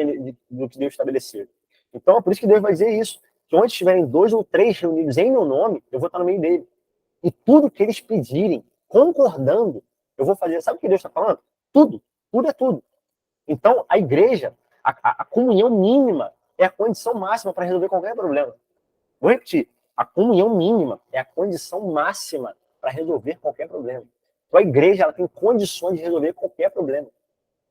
A: do que Deus estabeleceu. Então, é por isso que Deus vai dizer isso, que onde estiverem 2 ou 3 reunidos em meu nome, eu vou estar no meio dele. E tudo que eles pedirem, concordando, eu vou fazer. Sabe o que Deus está falando? Tudo. Tudo é tudo. Então, a igreja, a comunhão mínima é a condição máxima para resolver qualquer problema. Vou repetir. A comunhão mínima é a condição máxima para resolver qualquer problema. Então, a igreja ela tem condições de resolver qualquer problema.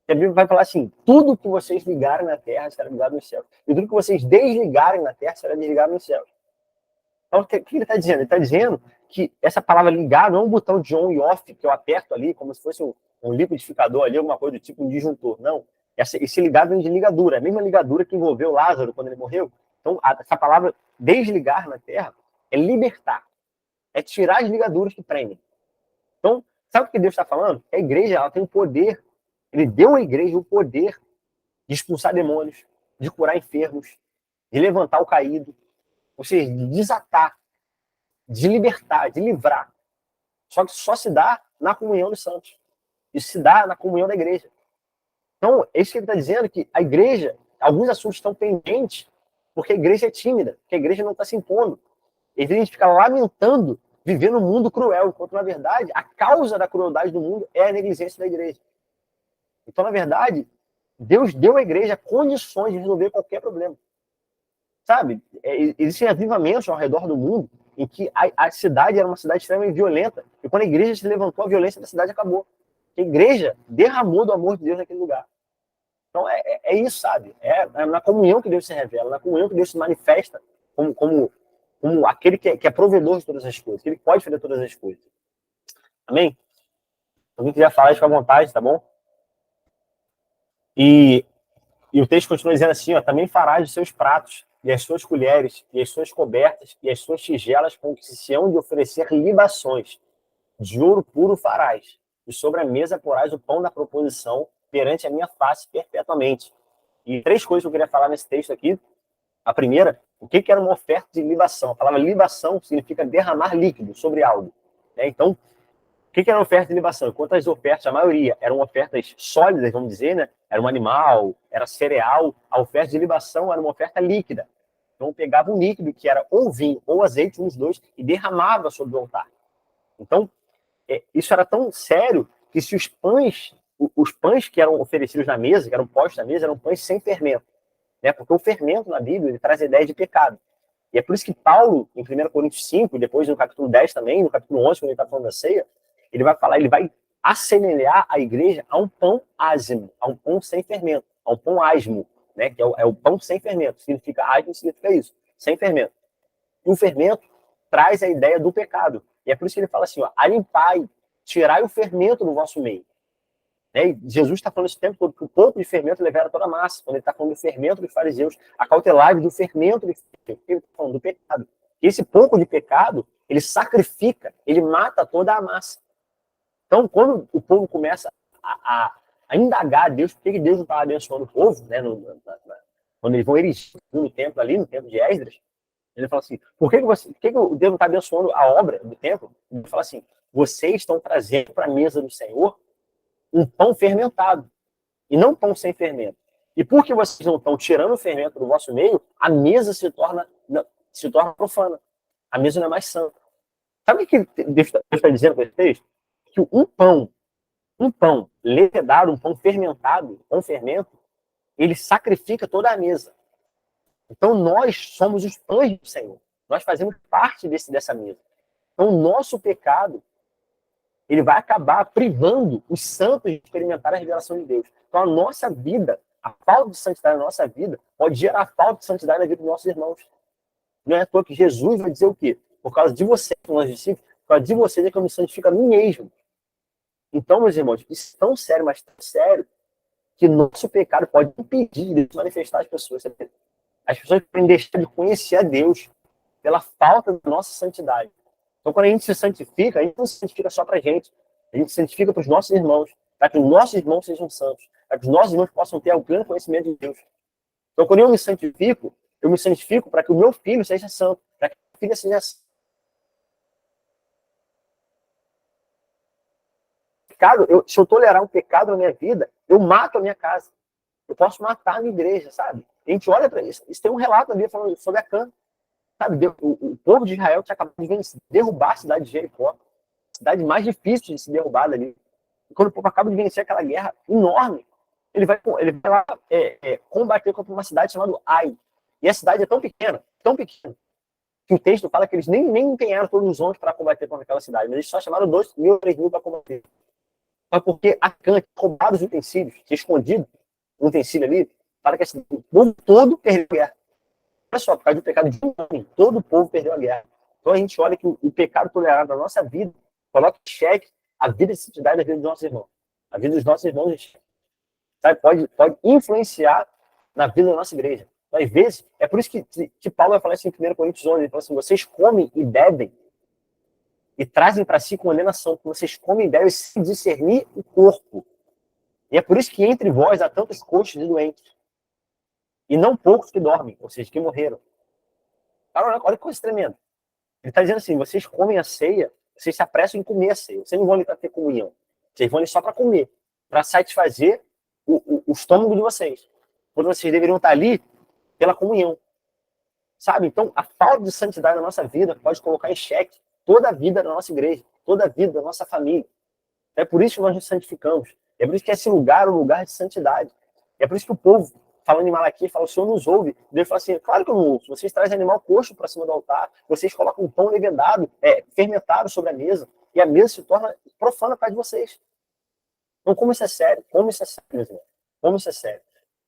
A: A Bíblia vai falar assim, tudo que vocês ligarem na terra será ligado nos céus. E tudo que vocês desligarem na terra será desligado nos céus. Então, o que ele está dizendo? Ele está dizendo que essa palavra ligar não é um botão de on e off que eu aperto ali, como se fosse um liquidificador ali, alguma coisa do tipo, um disjuntor. Não. Esse ligar vem de ligadura. A mesma ligadura que envolveu Lázaro quando ele morreu. Então, essa palavra desligar na terra é libertar. É tirar as ligaduras que prendem. Então, sabe o que Deus está falando? A igreja ela tem o poder. Ele deu à igreja o poder de expulsar demônios, de curar enfermos, de levantar o caído, ou seja, de desatar, de libertar, de livrar. Só que só se dá na comunhão dos santos. Isso se dá na comunhão da igreja. Então, é isso que ele está dizendo, que a igreja, alguns assuntos estão pendentes, porque a igreja é tímida, porque a igreja não está se impondo. E a gente fica lamentando viver num mundo cruel, enquanto, na verdade, a causa da crueldade do mundo é a negligência da igreja. Então, na verdade, Deus deu à igreja condições de resolver qualquer problema. Sabe? Existem avivamentos ao redor do mundo em que a cidade era uma cidade extremamente violenta. E quando a igreja se levantou, a violência da cidade acabou. A igreja derramou do amor de Deus naquele lugar. Então, é isso, sabe? É na comunhão que Deus se revela, na comunhão que Deus se manifesta como aquele que é provedor de todas as coisas, que ele pode fazer todas as coisas. Amém? Se alguém quiser falar, fica à vontade, tá bom? E o texto continua dizendo assim, ó, também farás os seus pratos, e as suas colheres, e as suas cobertas, e as suas tigelas com que se hão de oferecer libações. De ouro puro farás, e sobre a mesa porás o pão da proposição perante a minha face perpetuamente. E 3 coisas que eu queria falar nesse texto aqui. A primeira, o que era uma oferta de libação? A palavra libação significa derramar líquido sobre algo. Né? Então, o que era oferta de libação? Enquanto as ofertas, a maioria, eram ofertas sólidas, vamos dizer, né? Era um animal, era cereal. A oferta de libação era uma oferta líquida. Então, pegava um líquido, que era ou vinho ou azeite, uns dois, e derramava sobre o altar. Então, isso era tão sério que se os pães que eram oferecidos na mesa, que eram postos na mesa, eram pães sem fermento. Né? Porque o fermento na Bíblia ele traz a ideia de pecado. E é por isso que Paulo, em 1 Coríntios 5, depois no capítulo 10 também, no capítulo 11, quando ele está falando da ceia, ele vai assemelhar a igreja a um pão ázimo, a um pão sem fermento, a um pão asmo, né? Que é o pão sem fermento. Significa asmo, significa isso, sem fermento. E o fermento traz a ideia do pecado. E é por isso que ele fala assim, ó, alimpai, tirai o fermento do vosso meio. Né? E Jesus está falando esse tempo todo que o pouco de fermento levera toda a massa. Quando ele está falando do fermento dos fariseus, acautelai do fermento ele está falando do pecado. E esse pouco de pecado, ele sacrifica, ele mata toda a massa. Então, quando o povo começa a indagar a Deus, por que Deus não estava abençoando o povo, né, quando eles vão erigir no templo ali, no templo de Esdras, ele fala assim, por que Deus não está abençoando a obra do templo? Ele fala assim, vocês estão trazendo para a mesa do Senhor um pão fermentado, e não pão sem fermento. E porque vocês não estão tirando o fermento do vosso meio, a mesa se torna profana. A mesa não é mais santa. Sabe o que Deus está dizendo com esse texto? Que um pão levedado, um pão fermentado, com fermento, ele sacrifica toda a mesa. Então nós somos os pães do Senhor. Nós fazemos parte dessa mesa. Então o nosso pecado, ele vai acabar privando os santos de experimentar a revelação de Deus. Então a nossa vida, a falta de santidade na nossa vida, pode gerar falta de santidade na vida dos nossos irmãos. Não é à toa que Jesus vai dizer o quê? Por causa de vocês, nós discípulos, por causa de vocês é que eu me santifico a mim mesmo. Então, meus irmãos, isso é tão sério, mas tão sério, que nosso pecado pode impedir de manifestar as pessoas. As pessoas podem deixar de conhecer a Deus pela falta da nossa santidade. Então, quando a gente se santifica, a gente não se santifica só para a gente se santifica para os nossos irmãos, para que os nossos irmãos sejam santos, para que os nossos irmãos possam ter o pleno conhecimento de Deus. Então, quando eu me santifico para que o meu filho seja santo, para que a minha filha seja santa. Se eu tolerar um pecado na minha vida, eu mato a minha casa. Eu posso matar a minha igreja, sabe? A gente olha para isso. Isso tem um relato ali falando sobre Acã. Sabe? O povo de Israel tinha acabado de derrubar a cidade de Jericó. A cidade mais difícil de se derrubar ali. E quando o povo acaba de vencer aquela guerra enorme, ele vai lá combater contra uma cidade chamada Ai. E a cidade é tão pequena, que o texto fala que eles nem empenharam todos os homens para combater contra aquela cidade, mas eles só chamaram 2.000, 3.000 para combater. Mas porque Acã tinha roubado os utensílios, tinha escondido um utensílio ali, para que o povo todo perdeu a guerra. Olha só, por causa do pecado de um homem, todo o povo perdeu a guerra. Então a gente olha que o pecado tolerado na nossa vida coloca em xeque a vida de santidade da vida dos nossos irmãos. A vida dos nossos irmãos, sabe, pode influenciar na vida da nossa igreja. Então, às vezes, é por isso que Paulo vai falar assim em 1 Coríntios 11, ele fala assim, vocês comem e bebem e trazem para si condenação, porque vocês comem e bebem sem discernir o corpo. E é por isso que entre vós há tantos coxos e doentes, e não poucos que dormem, ou seja, que morreram. Cara, olha que coisa tremenda. Ele está dizendo assim, vocês comem a ceia, vocês se apressam em comer a ceia, vocês não vão ali para ter comunhão, vocês vão ali só para comer, para satisfazer o estômago de vocês, quando vocês deveriam estar ali pela comunhão. Sabe? Então, a falta de santidade na nossa vida pode colocar em xeque toda a vida da nossa igreja, toda a vida da nossa família. É por isso que nós nos santificamos. É por isso que esse lugar é um lugar de santidade. É por isso que o povo, falando em Malaquias, fala, o Senhor nos ouve. Deus fala assim, claro que eu não ouço. Vocês trazem animal coxo para cima do altar, vocês colocam um pão levedado, fermentado sobre a mesa, e a mesa se torna profana para vocês. Então, como isso é sério? Como isso é sério, meus irmãos? Como isso é sério?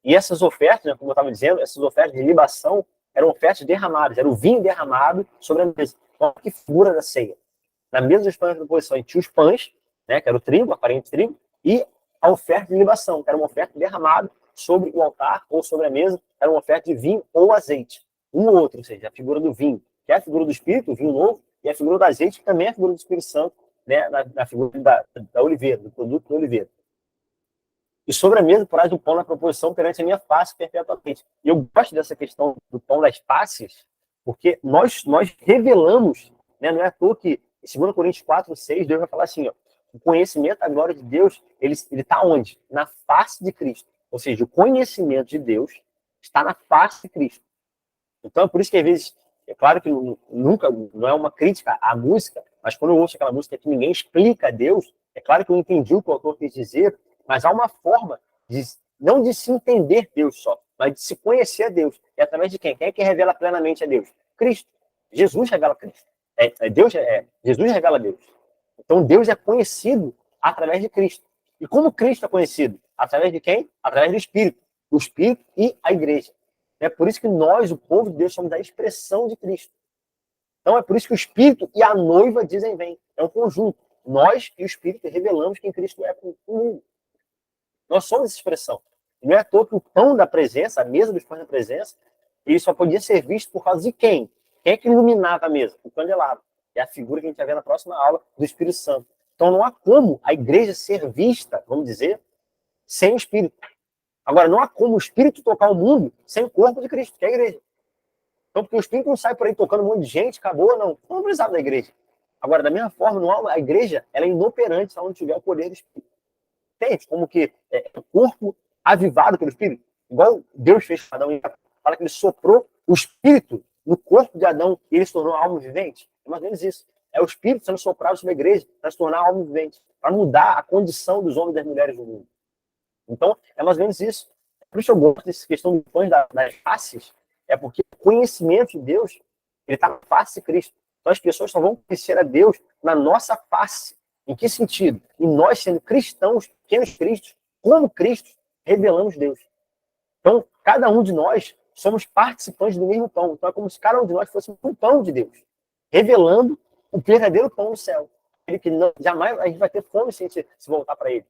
A: E essas ofertas, né, como eu estava dizendo, essas ofertas de libação eram ofertas derramadas, era o vinho derramado sobre a mesa. Então, que figura da ceia. Na mesa dos pães da proposição, tinha os pães, né, que era o trigo, a farinha de trigo, e a oferta de libação, que era uma oferta derramada sobre o altar ou sobre a mesa, era uma oferta de vinho ou azeite. Um ou outro, ou seja, a figura do vinho, que é a figura do Espírito, o vinho novo, e a figura do azeite, que também é a figura do Espírito Santo, né, na figura da oliveira, do produto da oliveira. E sobre a mesa porás o pão na proposição perante a minha face perpetuamente. E eu gosto dessa questão do pão das faces, porque nós revelamos, né, não é à toa que em 2 Coríntios 4, 6, Deus vai falar assim, ó, o conhecimento da glória de Deus, ele está onde? Na face de Cristo. Ou seja, o conhecimento de Deus está na face de Cristo. Então, é por isso que, às vezes, é claro que nunca, não é uma crítica à música, mas quando eu ouço aquela música que ninguém explica a Deus, é claro que eu entendi o que o autor quis dizer, mas há uma forma, não de se entender Deus só, mas de se conhecer a Deus. E através de quem? Quem é que revela plenamente a Deus? Cristo. Jesus revela Cristo. Jesus revela Deus. Então, Deus é conhecido através de Cristo. E como Cristo é conhecido? Através de quem? Através do Espírito. O Espírito e a igreja. É por isso que nós, o povo de Deus, somos a expressão de Cristo. Então, é por isso que o Espírito e a noiva dizem vem. É um conjunto. Nós e o Espírito revelamos quem Cristo é para o mundo. Nós somos essa expressão. E não é à toa que o pão da presença, a mesa dos pães da presença, ele só podia ser visto por causa de quem? Quem é que iluminava a mesa? O candelabro. É a figura que a gente vai ver na próxima aula do Espírito Santo. Então não há como a igreja ser vista, vamos dizer, sem o Espírito. Agora, não há como o Espírito tocar o mundo sem o corpo de Cristo, que é a igreja. Então, porque o Espírito não sai por aí tocando um monte de gente, acabou, não precisava da igreja. Agora, da mesma forma, não há, a igreja ela é inoperante se ela não tiver o poder do Espírito. Entende? Como que o corpo avivado pelo Espírito, igual Deus fez com Adão e Eva, fala que ele soprou o Espírito no corpo de Adão e ele se tornou alma vivente. É mais ou menos isso. É o Espírito sendo soprado sobre a igreja para se tornar alma vivente, para mudar a condição dos homens e das mulheres do mundo. Então, é mais ou menos isso. Por isso eu gosto dessa questão dos pães das faces, é porque o conhecimento de Deus ele está na face de Cristo. Então as pessoas só vão conhecer a Deus na nossa face. Em que sentido? E nós, sendo cristãos, pequenos cristos, como Cristo, revelamos Deus. Então, cada um de nós somos participantes do mesmo pão. Então, é como se cada um de nós fosse um pão de Deus, revelando o verdadeiro pão do céu. Ele que jamais a gente vai ter fome se a gente se voltar para ele.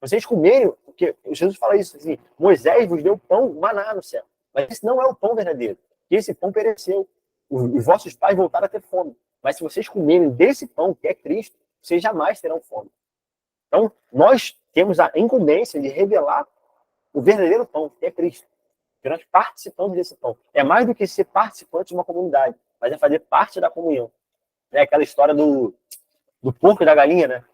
A: Vocês comerem, porque Jesus fala isso, assim, Moisés vos deu pão, maná no céu. Mas esse não é o pão verdadeiro. Esse pão pereceu. Os vossos pais voltaram a ter fome. Mas se vocês comerem desse pão, que é Cristo, vocês jamais terão fome. Então, nós temos a incumbência de revelar o verdadeiro pão, que é Cristo. Que nós participamos desse pão. É mais do que ser participante de uma comunidade, mas é fazer parte da comunhão. É aquela história do porco e da galinha, né?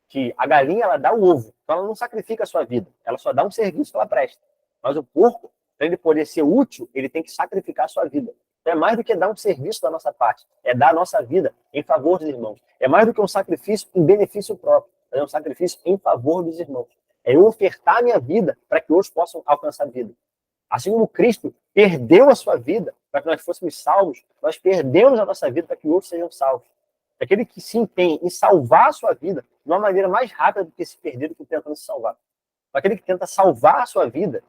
A: Que a galinha, ela dá o ovo. Então, ela não sacrifica a sua vida. Ela só dá um serviço que ela presta. Mas o porco, para ele poder ser útil, ele tem que sacrificar a sua vida. Então, é mais do que dar um serviço da nossa parte. É dar a nossa vida em favor dos irmãos. É mais do que um sacrifício em benefício próprio. fazer um sacrifício em favor dos irmãos. É eu ofertar a minha vida para que outros possam alcançar a vida. Assim como Cristo perdeu a sua vida para que nós fôssemos salvos, nós perdemos a nossa vida para que outros sejam salvos. Aquele que se empenha em salvar a sua vida de uma maneira mais rápida do que se perder do que tentando se salvar. Aquele que tenta salvar a sua vida,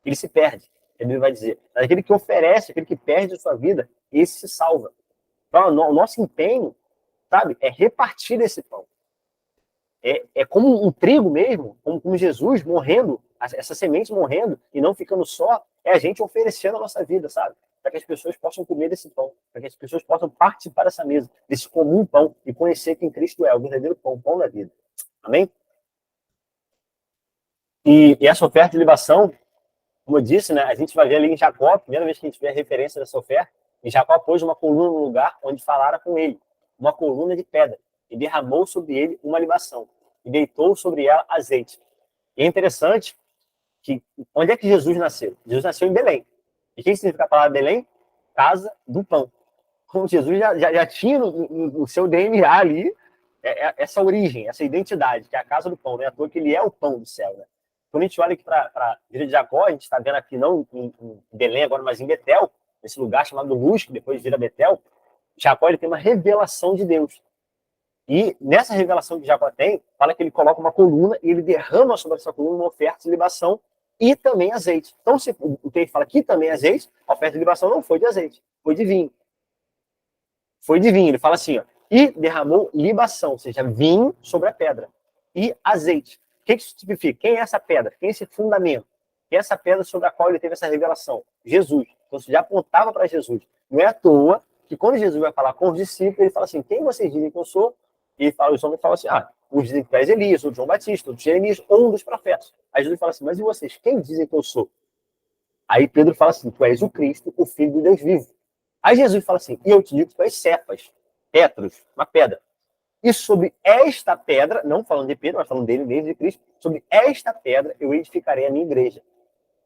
A: ele se perde. Ele vai dizer. Mas aquele que oferece, aquele que perde a sua vida, esse se salva. Então, o nosso empenho, sabe, é repartir esse pão. É como um trigo mesmo, como Jesus morrendo, essa semente morrendo e não ficando só, é a gente oferecendo a nossa vida, sabe? Para que as pessoas possam comer desse pão, para que as pessoas possam participar dessa mesa, desse comum pão e conhecer quem Cristo é, o verdadeiro pão, o pão da vida. Amém? E essa oferta de libação, como eu disse, né, a gente vai ver ali em Jacó, a primeira vez que a gente vê a referência dessa oferta, e Jacó pôs uma coluna no lugar onde falara com ele, uma coluna de pedra, e derramou sobre ele uma libação, e deitou sobre ela azeite. E é interessante que, onde é que Jesus nasceu? Jesus nasceu em Belém. E o que significa a palavra Belém? Casa do pão. Como Jesus já tinha no seu DNA ali essa origem, essa identidade, que é a casa do pão, né? À toa que ele é o pão do céu, né? Quando a gente olha aqui para a Ilha de Jacó, a gente está vendo aqui não em Belém agora, mas em Betel, nesse lugar chamado Luz, que depois vira Betel, Jacó ele tem uma revelação de Deus. E nessa revelação que Jacó tem, fala que ele coloca uma coluna e ele derrama sobre essa coluna uma oferta de libação e também azeite. Então, se o texto fala que também azeite, a oferta de libação não foi de azeite, foi de vinho. Foi de vinho. Ele fala assim, ó, e derramou libação, ou seja, vinho sobre a pedra, e azeite. O que isso significa? Quem é essa pedra? Quem é esse fundamento? Quem é essa pedra sobre a qual ele teve essa revelação? Jesus. Então, você já apontava para Jesus. Não é à toa que quando Jesus vai falar com os discípulos, ele fala assim, quem vocês dizem que eu sou? E os homens falam assim, uns dizem que tu és Elias, ou João Batista, ou Jeremias, ou um dos profetas. Aí Jesus fala assim, mas e vocês? Quem dizem que eu sou? Aí Pedro fala assim, tu és o Cristo, o Filho do Deus vivo. Aí Jesus fala assim, e eu te digo que tu és Cefas, Petros, uma pedra. E sobre esta pedra, não falando de Pedro, mas falando dele mesmo, de Cristo, sobre esta pedra eu edificarei a minha igreja.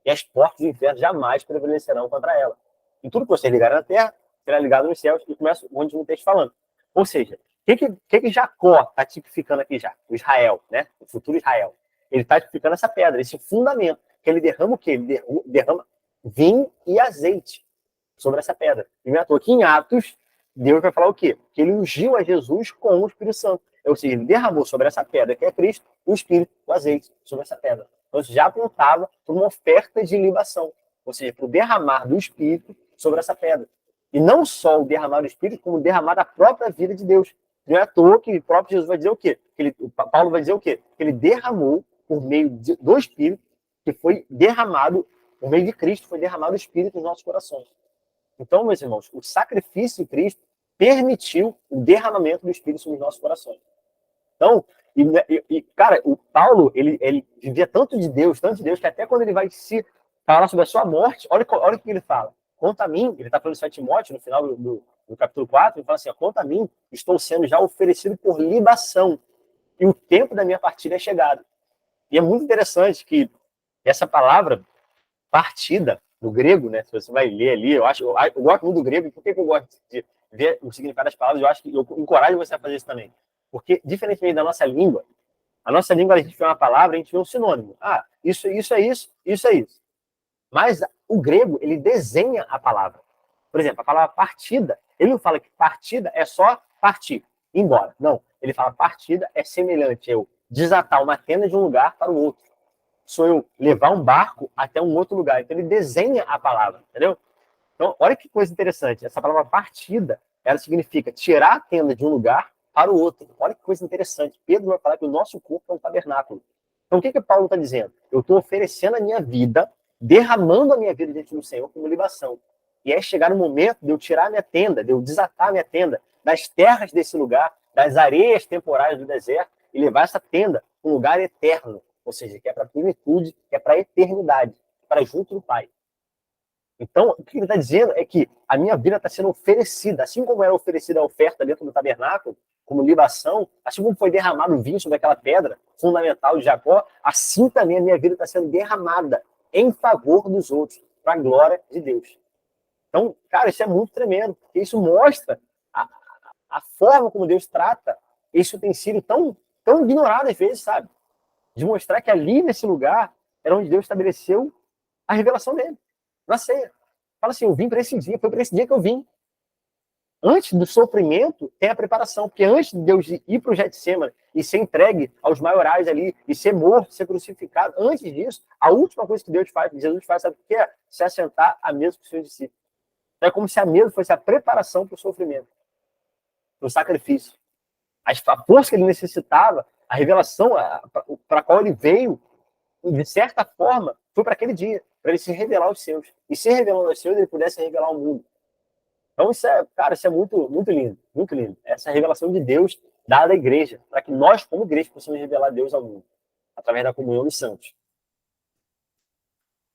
A: E as portas do inferno jamais prevalecerão contra ela. E tudo que você ligar na terra, será ligado nos céus, e começa onde o texto falando. Ou seja, o que Jacó está tipificando aqui já? O Israel, né? O futuro Israel. Ele está tipificando essa pedra, esse fundamento, que ele derrama o quê? Ele derrama vinho e azeite sobre essa pedra. E não é à toa que em Atos, Deus vai falar o quê? Que ele ungiu a Jesus com o Espírito Santo. Ou seja, ele derramou sobre essa pedra, que é Cristo, o Espírito, o azeite sobre essa pedra. Então, isso já apontava para uma oferta de libação. Ou seja, para o derramar do Espírito sobre essa pedra. E não só o derramar do Espírito, como o derramar da própria vida de Deus. Não é à toa que o próprio Jesus vai dizer o quê? Paulo vai dizer o quê? Que ele derramou por meio do Espírito, que foi derramado, por meio de Cristo, foi derramado o Espírito nos nossos corações. Então, meus irmãos, o sacrifício de Cristo permitiu o derramamento do Espírito nos nossos corações. Então, cara, o Paulo, ele vivia tanto de Deus, que até quando ele vai se falar sobre a sua morte, olha o que ele fala. Quanto a mim, ele está falando isso a Timóteo, no final do capítulo 4, ele fala assim, quanto a mim, estou sendo já oferecido por libação, e o tempo da minha partida é chegado. E é muito interessante que essa palavra, partida, no grego, né, se você vai ler ali, eu gosto muito do grego, e por que eu gosto de ver o significado das palavras? Eu acho que eu encorajo você a fazer isso também. Porque, diferentemente da nossa língua, a gente vê uma palavra, a gente vê um sinônimo. Isso é isso, isso é isso. Mas o grego, ele desenha a palavra. Por exemplo, a palavra partida, ele não fala que partida é só partir, ir embora. Não, ele fala partida é semelhante a eu desatar uma tenda de um lugar para o outro. Sou eu levar um barco até um outro lugar. Então, ele desenha a palavra, entendeu? Então, olha que coisa interessante. Essa palavra partida, ela significa tirar a tenda de um lugar para o outro. Olha que coisa interessante. Pedro vai falar que o nosso corpo é um tabernáculo. Então, o que Paulo está dizendo? Eu estou oferecendo a minha vida, derramando a minha vida diante do Senhor como libação. E é chegar o momento de eu tirar a minha tenda, de eu desatar a minha tenda das terras desse lugar, das areias temporais do deserto, e levar essa tenda para um lugar eterno. Ou seja, que é para a plenitude, que é para a eternidade, para junto do Pai. Então, o que ele está dizendo é que a minha vida está sendo oferecida, assim como era oferecida a oferta dentro do tabernáculo, como libação, assim como foi derramado o vinho sobre aquela pedra fundamental de Jacó, assim também a minha vida está sendo derramada em favor dos outros, para a glória de Deus. Então, cara, isso é muito tremendo, porque isso mostra a forma como Deus trata esse utensílio tão tão ignorado às vezes, sabe? De mostrar que ali, nesse lugar, era onde Deus estabeleceu a revelação dele, na ceia. Fala assim, eu vim para esse dia, foi para esse dia que eu vim. Antes do sofrimento, tem a preparação, porque antes de Deus ir para o Getsêmani e ser entregue aos maiorais ali, e ser morto, ser crucificado, antes disso, a última coisa que Deus faz, que Jesus faz, sabe o que é? Se assentar à mesa com os seus discípulos. Então é como se a mesa fosse a preparação para o sofrimento, para o sacrifício. A força que ele necessitava, a revelação para a qual ele veio, de certa forma, foi para aquele dia, para ele se revelar aos seus. E se revelando aos seus, ele pudesse revelar ao mundo. Então, isso é, cara, isso é muito, muito lindo, muito lindo. Essa revelação de Deus dada à igreja, para que nós, como igreja, possamos revelar Deus ao mundo, através da comunhão dos santos.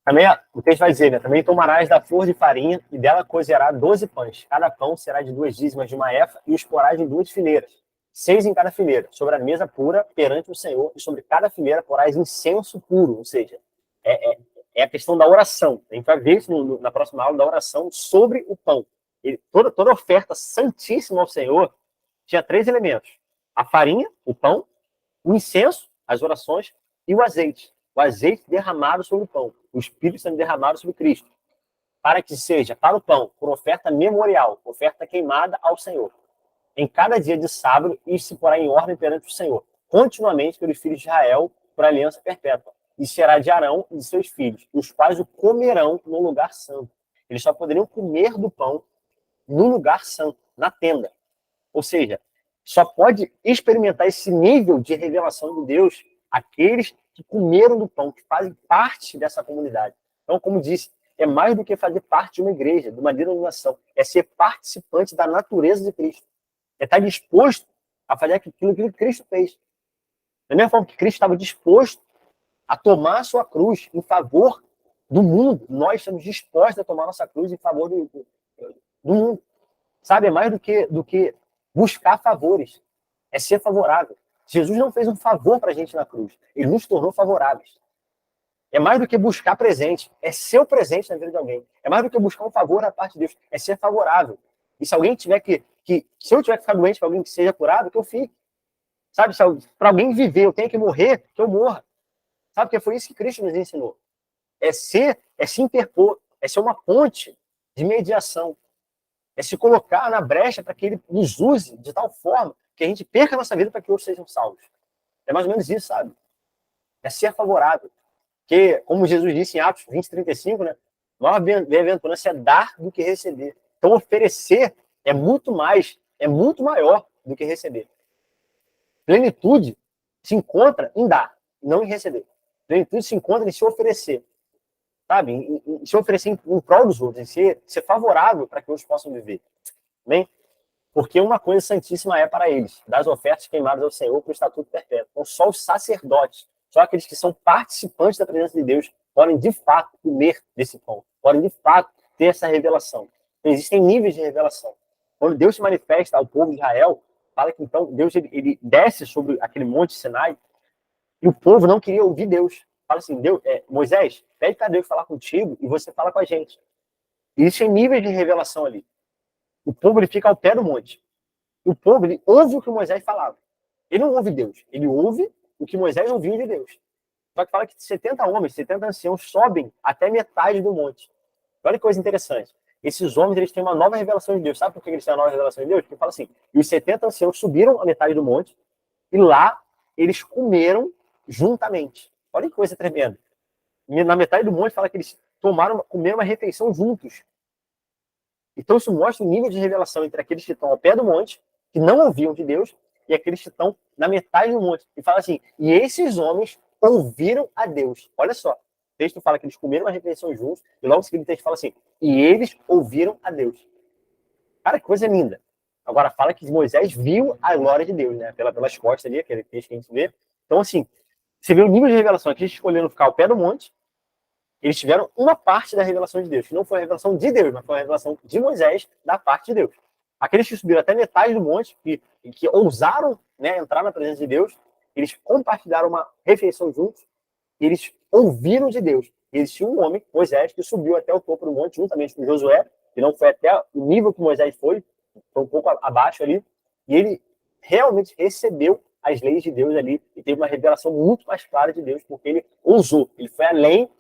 A: Também, o texto vai dizer, né? Também tomarás da flor de farinha e dela cozerá 12 pães. Cada pão será de 2 dízimas de uma efa e os porás em 2 fileiras. 6 em cada fileira, sobre a mesa pura perante o Senhor, e sobre cada fileira porás incenso puro, ou seja, é a questão da oração. A gente vai ver isso na próxima aula da oração sobre o pão. Toda oferta santíssima ao Senhor tinha 3 elementos: a farinha, o pão, o incenso, as orações, e o azeite. O azeite derramado sobre o pão, o Espírito sendo derramado sobre Cristo, para que seja, para o pão, por oferta memorial, oferta queimada ao Senhor. Em cada dia de sábado, isso se porá em ordem perante o Senhor, continuamente pelos filhos de Israel, por aliança perpétua. E será de Arão e de seus filhos, os quais o comerão no lugar santo. Eles só poderiam comer do pão no lugar santo, na tenda. Ou seja, só pode experimentar esse nível de revelação de Deus aqueles que comeram do pão, que fazem parte dessa comunidade. Então, como disse, é mais do que fazer parte de uma igreja, de uma denominação. É ser participante da natureza de Cristo. É estar disposto a fazer aquilo que Cristo fez. Da mesma forma que Cristo estava disposto a tomar a sua cruz em favor do mundo, nós estamos dispostos a tomar a nossa cruz em favor do mundo. Sabe, é mais do que buscar favores. É ser favorável. Jesus não fez um favor para a gente na cruz. Ele nos tornou favoráveis. É mais do que buscar presente. É ser o presente na vida de alguém. É mais do que buscar um favor da parte de Deus. É ser favorável. E se alguém tiver se eu tiver que ficar doente para alguém que seja curado, que eu fique. Sabe, para alguém viver, eu tenho que morrer, que eu morra. Sabe, porque foi isso que Cristo nos ensinou. É se interpor, é ser uma ponte de mediação. É se colocar na brecha para que ele nos use de tal forma que a gente perca a nossa vida para que outros sejam salvos. É mais ou menos isso, sabe? É ser favorável. Porque, como Jesus disse em Atos 20:35, né? Maior bem-aventurança é dar do que receber. Então, oferecer é muito maior do que receber. Plenitude se encontra em dar, não em receber. Plenitude se encontra em se oferecer. Sabe? Em se oferecer em prol dos outros, em ser favorável para que outros possam viver. Bem? Porque uma coisa santíssima é para eles, das ofertas queimadas ao Senhor para o estatuto perpétuo. Então, só os sacerdotes, só aqueles que são participantes da presença de Deus, podem de fato comer desse pão, podem de fato ter essa revelação. Então, existem níveis de revelação. Quando Deus se manifesta ao povo de Israel, fala que então Deus ele desce sobre aquele monte Sinai e o povo não queria ouvir Deus. Fala assim, Moisés, pede para Deus falar contigo e você fala com a gente. E existem níveis de revelação ali. O povo ele fica ao pé do monte. O povo ele ouve o que Moisés falava. Ele não ouve Deus. Ele ouve o que Moisés ouviu de Deus. Só que fala que 70 homens, 70 anciãos sobem até metade do monte. Olha que coisa interessante. Esses homens eles têm uma nova revelação de Deus. Sabe por que eles têm uma nova revelação de Deus? Porque fala assim, e os 70 anciãos subiram a metade do monte e lá eles comeram juntamente. Olha que coisa tremenda. Na metade do monte fala que eles comeram uma refeição juntos. Então isso mostra o nível de revelação entre aqueles que estão ao pé do monte, que não ouviam de Deus, e aqueles que estão na metade do monte. E fala assim, e esses homens ouviram a Deus. Olha só, o texto fala que eles comeram uma refeição juntos, e logo em seguida o texto fala assim, e eles ouviram a Deus. Cara, que coisa linda. Agora fala que Moisés viu a glória de Deus, né? Pelas costas ali, aquele texto que a gente vê. Então assim, você vê o nível de revelação, que eles escolheram ficar ao pé do monte, eles tiveram uma parte da revelação de Deus, que não foi a revelação de Deus, mas foi a revelação de Moisés da parte de Deus. Aqueles que subiram até metade do monte, que ousaram, né, entrar na presença de Deus, eles compartilharam uma refeição juntos, eles ouviram de Deus. E existia um homem, Moisés, que subiu até o topo do monte, juntamente com Josué, que não foi até o nível que Moisés foi um pouco abaixo ali, e ele realmente recebeu as leis de Deus ali e teve uma revelação muito mais clara de Deus, porque ele ousou, ele foi além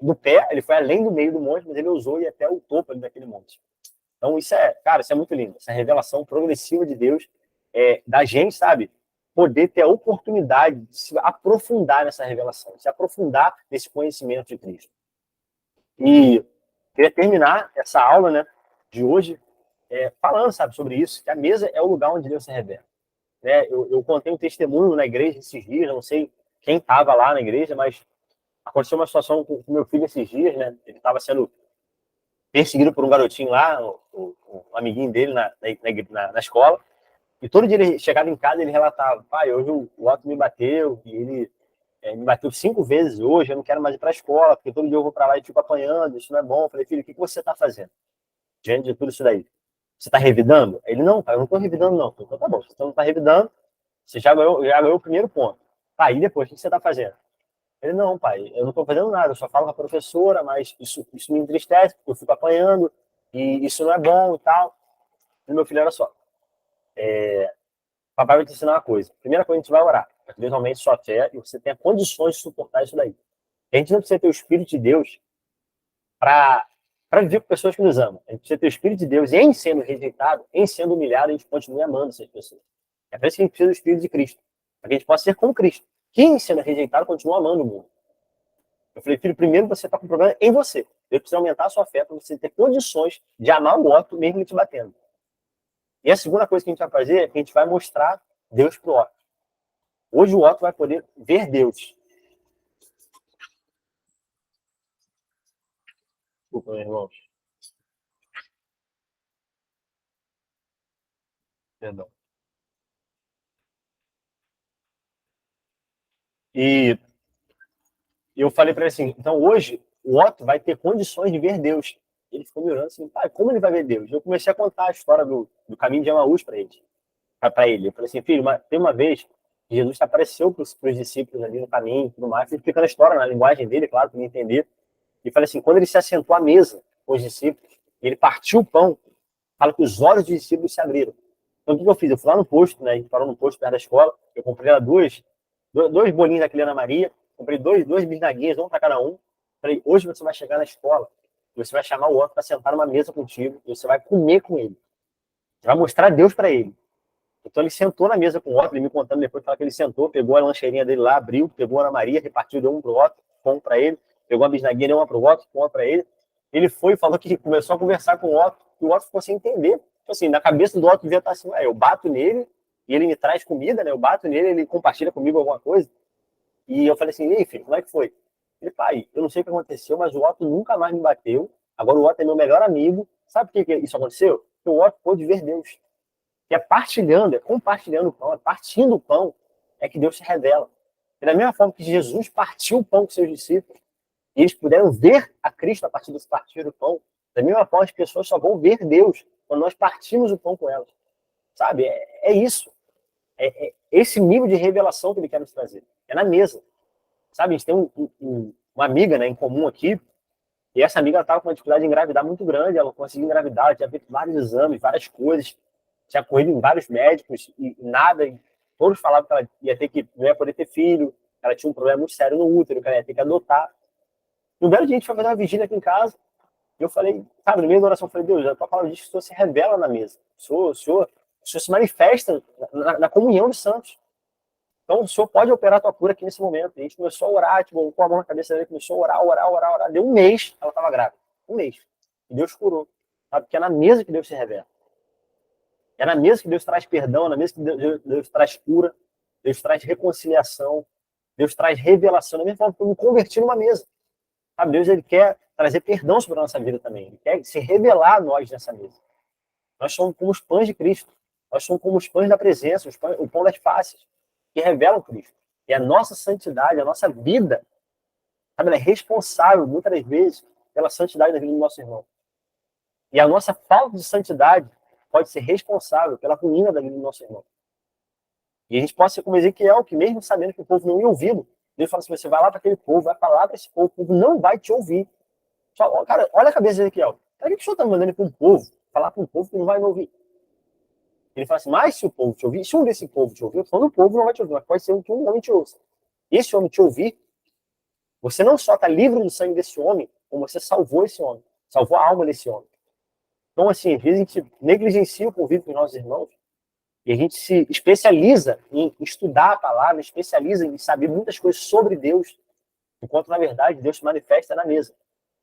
A: do pé, ele foi além do meio do monte, mas ele ousou ir até o topo ali daquele monte. Então isso cara, isso é muito lindo, essa revelação progressiva de Deus, da gente, sabe, poder ter a oportunidade de se aprofundar nessa revelação, de se aprofundar nesse conhecimento de Cristo. E queria terminar essa aula, né, de hoje falando, sabe, sobre isso, que a mesa é o lugar onde Deus se revela. Né? Eu contei um testemunho na igreja esses dias, não sei quem estava lá na igreja, mas aconteceu uma situação com meu filho esses dias, né? Ele estava sendo perseguido por um garotinho lá, um amiguinho dele na escola, e todo dia ele chegava em casa e ele relatava: pai, hoje o Otto me bateu, e ele me bateu 5 vezes hoje, eu não quero mais ir para a escola, porque todo dia eu vou para lá e fico apanhando, isso não é bom. Eu falei: filho, o que você está fazendo diante de tudo isso daí? Você está revidando? Ele: não, pai, eu não estou revidando, não. Então tá bom, você não está revidando, você já ganhou o primeiro ponto. Tá, e depois, o que você está fazendo? Ele: não, pai, eu não estou fazendo nada, eu só falo com a professora, mas isso me entristece, porque eu fico apanhando, e isso não é bom e tal. E meu filho, olha só, papai vai te ensinar uma coisa. Primeira coisa, a gente vai orar, para que Deus aumente sua fé e você tenha condições de suportar isso daí. A gente não precisa ter o Espírito de Deus para viver com pessoas que nos amam. A gente precisa ter o Espírito de Deus, e em sendo rejeitado, em sendo humilhado, a gente continua amando essas pessoas. É por isso que a gente precisa do Espírito de Cristo, para que a gente possa ser como Cristo, que em sendo rejeitado, continua amando o mundo. Eu falei: filho, primeiro você está com um problema em você. Deus precisa aumentar a sua fé para você ter condições de amar o Otto, mesmo ele te batendo. E a segunda coisa que a gente vai fazer é que a gente vai mostrar Deus para o Otto. Hoje o Otto vai poder ver Deus. Desculpa, meus irmãos. Perdão. E eu falei para ele assim: então hoje o Otto vai ter condições de ver Deus. Ele ficou me olhando assim: pai, como ele vai ver Deus? Eu comecei a contar a história do caminho de Emaús para ele. Eu falei assim: filho, tem uma vez que Jesus apareceu para os discípulos ali no caminho e tudo mais, explicando a história na linguagem dele, claro, para ele entender. E falei assim: quando ele se assentou à mesa com os discípulos, ele partiu o pão, fala que os olhos dos discípulos se abriram. Então o que eu fiz? Eu fui lá no posto, né? A gente parou no posto perto da escola, eu comprei lá dois bolinhos daquele Ana Maria, comprei dois bisnaguinhas, um para cada um. Falei: hoje você vai chegar na escola, você vai chamar o outro para sentar numa mesa contigo, e você vai comer com ele. Você vai mostrar Deus para ele. Então ele sentou na mesa com o Otto, ele me contando depois, fala que ele sentou, pegou a lancheirinha dele lá, abriu, pegou a Ana Maria, repartiu, deu um pro Otto, com para ele, pegou a bisnaguinha, deu uma pro Otto, com uma para ele. Ele foi e falou que começou a conversar com o Otto, e o Otto ficou sem entender. Então, assim, na cabeça do Otto devia estar assim: eu bato nele e ele me traz comida, né? Eu bato nele, ele compartilha comigo alguma coisa. E eu falei assim: e aí, filho, como é que foi? Ele: pai, eu não sei o que aconteceu, mas o Otto nunca mais me bateu. Agora o Otto é meu melhor amigo. Sabe por que isso aconteceu? Porque o Otto pôde ver Deus. E é compartilhando o pão, é partindo o pão, é que Deus se revela. E da mesma forma que Jesus partiu o pão com seus discípulos, e eles puderam ver a Cristo a partir desse partir do pão, da mesma forma as pessoas só vão ver Deus quando nós partimos o pão com elas. Sabe? É isso. É esse nível de revelação que ele quer nos trazer. É na mesa. Sabe? A gente tem uma amiga, né, em comum aqui, e essa amiga estava com uma dificuldade de engravidar muito grande, ela conseguiu engravidar, ela tinha feito vários exames, várias coisas, tinha corrido em vários médicos e nada, e todos falavam que ela ia ter que, não ia poder ter filho, ela tinha um problema muito sério no útero, que ela ia ter que adotar. Um belo dia a gente foi fazer uma vigília aqui em casa, e eu falei, sabe, no meio da oração, eu falei: Deus, a tua palavra diz que o Senhor se revela na mesa, o Senhor se manifesta na comunhão dos santos. Então o Senhor pode operar a tua cura aqui nesse momento. E a gente começou a orar, tipo, com a mão na cabeça dele, começou a orar. Deu um mês, ela estava grávida. Um mês. E Deus curou. Sabe? Porque é na mesa que Deus se revela. É na mesa que Deus traz perdão, é na mesa que Deus traz cura, Deus traz reconciliação, Deus traz revelação. Da mesma forma que eu me converti numa mesa. Sabe? Deus, ele quer trazer perdão sobre a nossa vida também. Ele quer se revelar a nós nessa mesa. Nós somos como os pães de Cristo. Nós somos como os pães da presença, o pão das faces, que revelam Cristo. E a nossa santidade, a nossa vida, sabe, ela é responsável, muitas das vezes, pela santidade da vida do nosso irmão. E a nossa falta de santidade pode ser responsável pela ruína da vida do nosso irmão. E a gente pode ser como Ezequiel, que mesmo sabendo que o povo não ia ouvi-lo, Deus fala assim: você vai lá para aquele povo, vai falar para esse povo, o povo não vai te ouvir. Só, cara, olha a cabeça de Ezequiel. Por que o senhor está mandando para um povo, falar para um povo que não vai me ouvir? Ele fala assim, mas se o povo te ouvir, se um desse povo te ouvir, eu tô falando o povo não vai te ouvir, mas pode ser que um homem te ouça. Esse homem te ouvir, você não só está livre do sangue desse homem, como você salvou esse homem, salvou a alma desse homem. Então, assim, às vezes a gente negligencia o convívio com os nossos irmãos e a gente se especializa em estudar a palavra, especializa em saber muitas coisas sobre Deus, enquanto, na verdade, Deus se manifesta na mesa.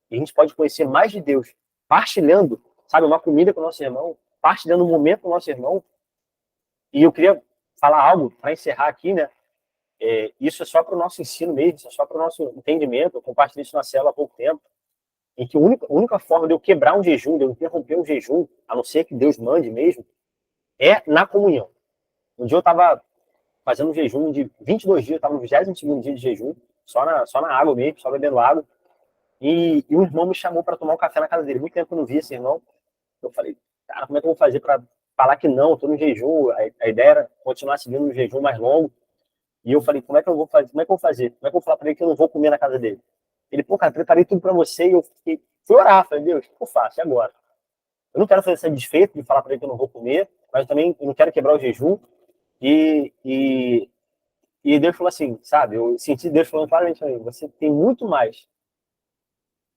A: E a gente pode conhecer mais de Deus partilhando, sabe, uma comida com o nosso irmão, partilhando um momento com o nosso irmão. E eu queria falar algo para encerrar aqui, né? Isso é só para o nosso ensino mesmo, isso é só para o nosso entendimento. Eu compartilhei isso na célula há pouco tempo, em que a única forma de eu quebrar um jejum, de eu interromper um jejum, a não ser que Deus mande mesmo, é na comunhão. Um dia eu estava fazendo um jejum de 22 dias, eu estava no 22º dia de jejum, só na água mesmo, só bebendo água. E um irmão me chamou para tomar um café na casa dele. Muito tempo que eu não via esse irmão. Eu falei, cara, como é que eu vou fazer para falar que não? Estou no jejum. A ideia era continuar seguindo um jejum mais longo. E eu falei, como é que eu vou fazer? Como é que eu vou fazer? Como é que eu vou falar para ele que eu não vou comer na casa dele? Ele, pô, cara, preparei tudo para você. E eu fui orar. Falei, Deus, o que eu faço? E agora? Eu não quero fazer esse desfeito de falar para ele que eu não vou comer, mas também eu não quero quebrar o jejum. E Deus falou assim, sabe? Eu senti Deus falando claramente para mim, você tem muito mais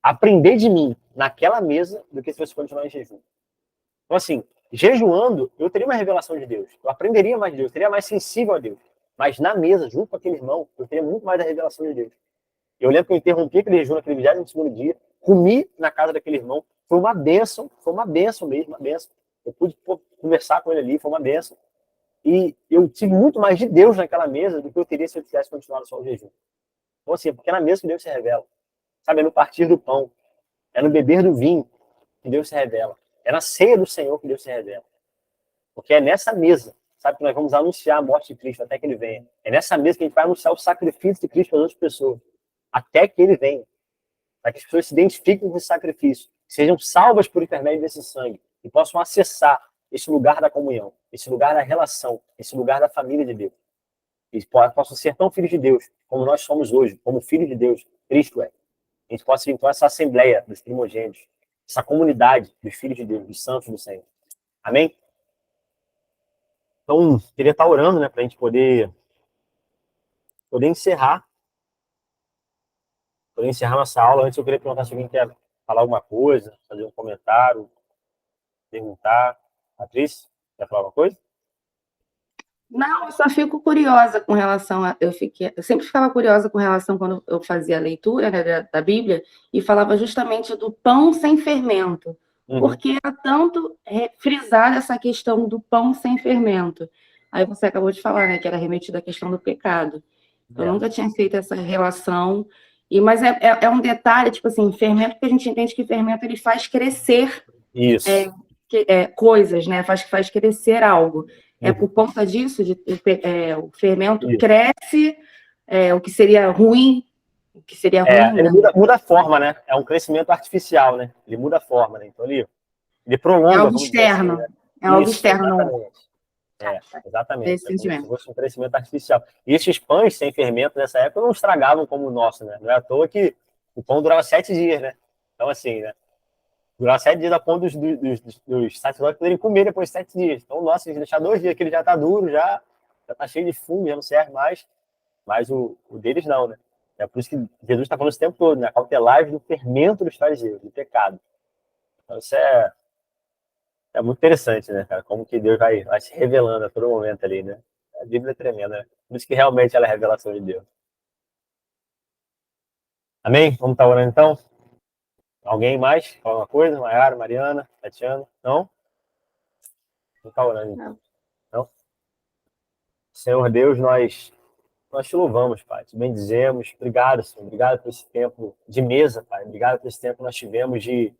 A: aprender de mim naquela mesa do que se você continuar em jejum. Então, assim, jejuando, eu teria uma revelação de Deus. Eu aprenderia mais de Deus, eu seria mais sensível a Deus. Mas na mesa, junto com aquele irmão, eu teria muito mais da revelação de Deus. Eu lembro que eu interrompi aquele jejum naquele 22º dia, comi na casa daquele irmão, foi uma bênção mesmo, uma bênção. Eu pude conversar com ele ali, foi uma bênção. E eu tive muito mais de Deus naquela mesa do que eu teria se eu tivesse continuado só o jejum. Então, assim, porque é na mesa que Deus se revela. Sabe, é no partir do pão, é no beber do vinho que Deus se revela. É na ceia do Senhor que Deus se revela. Porque é nessa mesa, sabe, que nós vamos anunciar a morte de Cristo até que ele venha. É nessa mesa que a gente vai anunciar o sacrifício de Cristo para as outras pessoas, até que ele venha. Para que as pessoas se identifiquem com esse sacrifício, sejam salvas por intermédio desse sangue e possam acessar esse lugar da comunhão, esse lugar da relação, esse lugar da família de Deus. E possam ser tão filhos de Deus como nós somos hoje, como filhos de Deus, Cristo é. A gente possa, então, essa assembleia dos primogênitos, essa comunidade dos filhos de Deus, dos santos do Senhor. Amém? Então, queria estar orando, né, para a gente poder encerrar. Poder encerrar nossa aula. Antes, eu queria perguntar se alguém quer falar alguma coisa, fazer um comentário, perguntar. Patrícia, quer falar alguma coisa?
B: Não, eu só fico curiosa com relação a. Eu sempre ficava curiosa com relação quando eu fazia a leitura, né, da Bíblia e falava justamente do pão sem fermento. Porque era tanto frisar essa questão do pão sem fermento. Aí você acabou de falar, né, que era remetido à questão do pecado. Eu nunca tinha feito essa relação. Mas é um detalhe, tipo assim, fermento, porque a gente entende que fermento ele faz crescer
A: Isso.
B: Coisas, né? Faz crescer algo. É por conta disso, o fermento cresce, o que seria ruim,
A: Ele muda a forma, né? É um crescimento artificial, né? Ele muda a forma, né? Então ele prolonga.
B: É algo externo.
A: Assim, né?
B: É algo externo.
A: Exatamente. Exatamente.
B: Esse
A: como se fosse um crescimento artificial. E esses pães sem fermento nessa época não estragavam como o nosso, né? Não é à toa que o pão durava 7 dias, né? Então, assim, né? Durava 7 dias a ponto dos sacerdotes poderem comer depois de 7 dias. Então, nossa, se deixar 2 dias que ele já tá duro, já tá cheio de fumo, já não serve mais. Mas o deles não, né? É por isso que Jesus está falando esse tempo todo, né? Cautelai do fermento dos fariseus, do pecado. Então, isso é muito interessante, né, cara? Como que Deus vai se revelando a todo momento ali, né? A Bíblia é tremenda, né? Por isso que realmente ela é a revelação de Deus. Amém? Vamos estar orando então? Alguém mais? Fala uma coisa? Maiara, Mariana, Tatiana? Não? Vamos estar orando então. Não? Senhor Deus, nós te louvamos, Pai. Te bendizemos. Obrigado, Senhor. Obrigado por esse tempo de mesa, Pai. Obrigado por esse tempo que nós tivemos de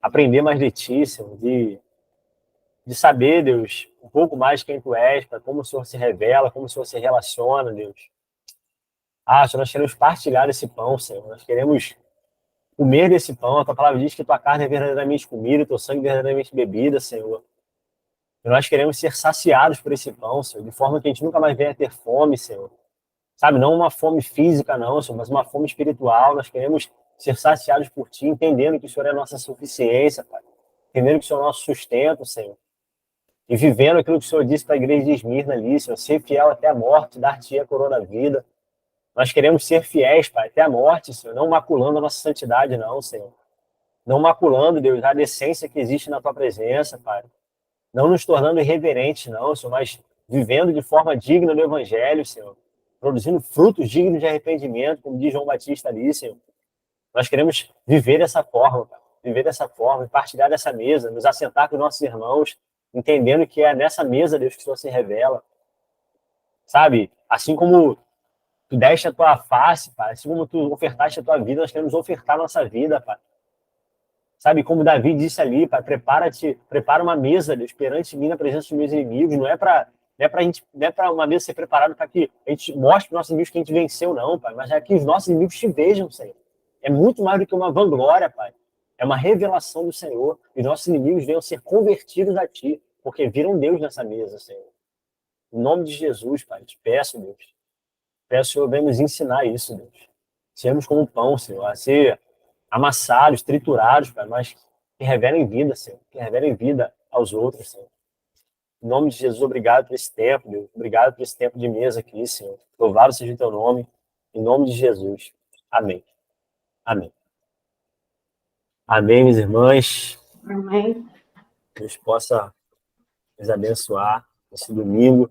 A: aprender mais de Ti, Senhor. De saber, Deus, um pouco mais quem Tu és, Pai, como o Senhor se revela, como o Senhor se relaciona, Deus. Senhor, nós queremos partilhar desse pão, Senhor. Nós queremos comer desse pão. A Tua palavra diz que Tua carne é verdadeiramente comida, Teu sangue é verdadeiramente bebida, Senhor. E nós queremos ser saciados por esse pão, Senhor, de forma que a gente nunca mais venha a ter fome, Senhor. Sabe, não uma fome física, não, Senhor, mas uma fome espiritual. Nós queremos ser saciados por Ti, entendendo que o Senhor é a nossa suficiência, Pai. Entendendo que o Senhor é o nosso sustento, Senhor. e vivendo aquilo que o Senhor disse para a igreja de Esmirna ali, Senhor, ser fiel até a morte, dar-te a coroa da vida. Nós queremos ser fiéis, Pai, até a morte, Senhor, não maculando a nossa santidade, não, Senhor. Não maculando, Deus, a decência que existe na Tua presença, Pai. Não nos tornando irreverentes, não, Senhor, mas vivendo de forma digna do Evangelho, Senhor. Produzindo frutos dignos de arrependimento, como diz João Batista ali, Senhor. Nós queremos viver dessa forma, Pai. Viver dessa forma, e partilhar dessa mesa, nos assentar com os nossos irmãos, entendendo que é nessa mesa, Deus, que o Senhor se revela. Sabe? Assim como tu deste a tua face, Pai, assim como tu ofertaste a tua vida, nós queremos ofertar a nossa vida, Pai. Sabe, como Davi disse ali, Pai, prepara uma mesa, Deus, perante mim na presença dos meus inimigos. Não é para uma mesa ser preparada para que a gente mostre para os nossos inimigos que a gente venceu, não, Pai, mas é que os nossos inimigos te vejam, Senhor. É muito mais do que uma vanglória, Pai. É uma revelação do Senhor. E nossos inimigos venham ser convertidos a Ti, porque viram Deus nessa mesa, Senhor. Em nome de Jesus, Pai, te peço, Deus. Peço, Senhor, venha nos ensinar isso, Deus. Sermos como pão, Senhor, a ser amassados, triturados, Pai, mas que revelem vida, Senhor. Que revelem vida aos outros, Senhor. Em nome de Jesus, obrigado por esse tempo, Deus. Obrigado por esse tempo de mesa aqui, Senhor. Louvado seja o Teu nome. Em nome de Jesus. Amém. Amém. Amém, minhas irmãs.
B: Amém.
A: Deus possa nos abençoar nesse domingo.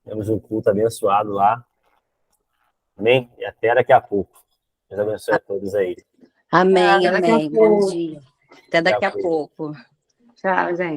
A: Temos um culto abençoado lá. Amém? E até daqui a pouco. Deus abençoe a todos aí.
C: Amém,
B: Até daqui a
C: amém. Bom
B: pouco.
C: dia. Até daqui a pouco.
B: Tchau, gente.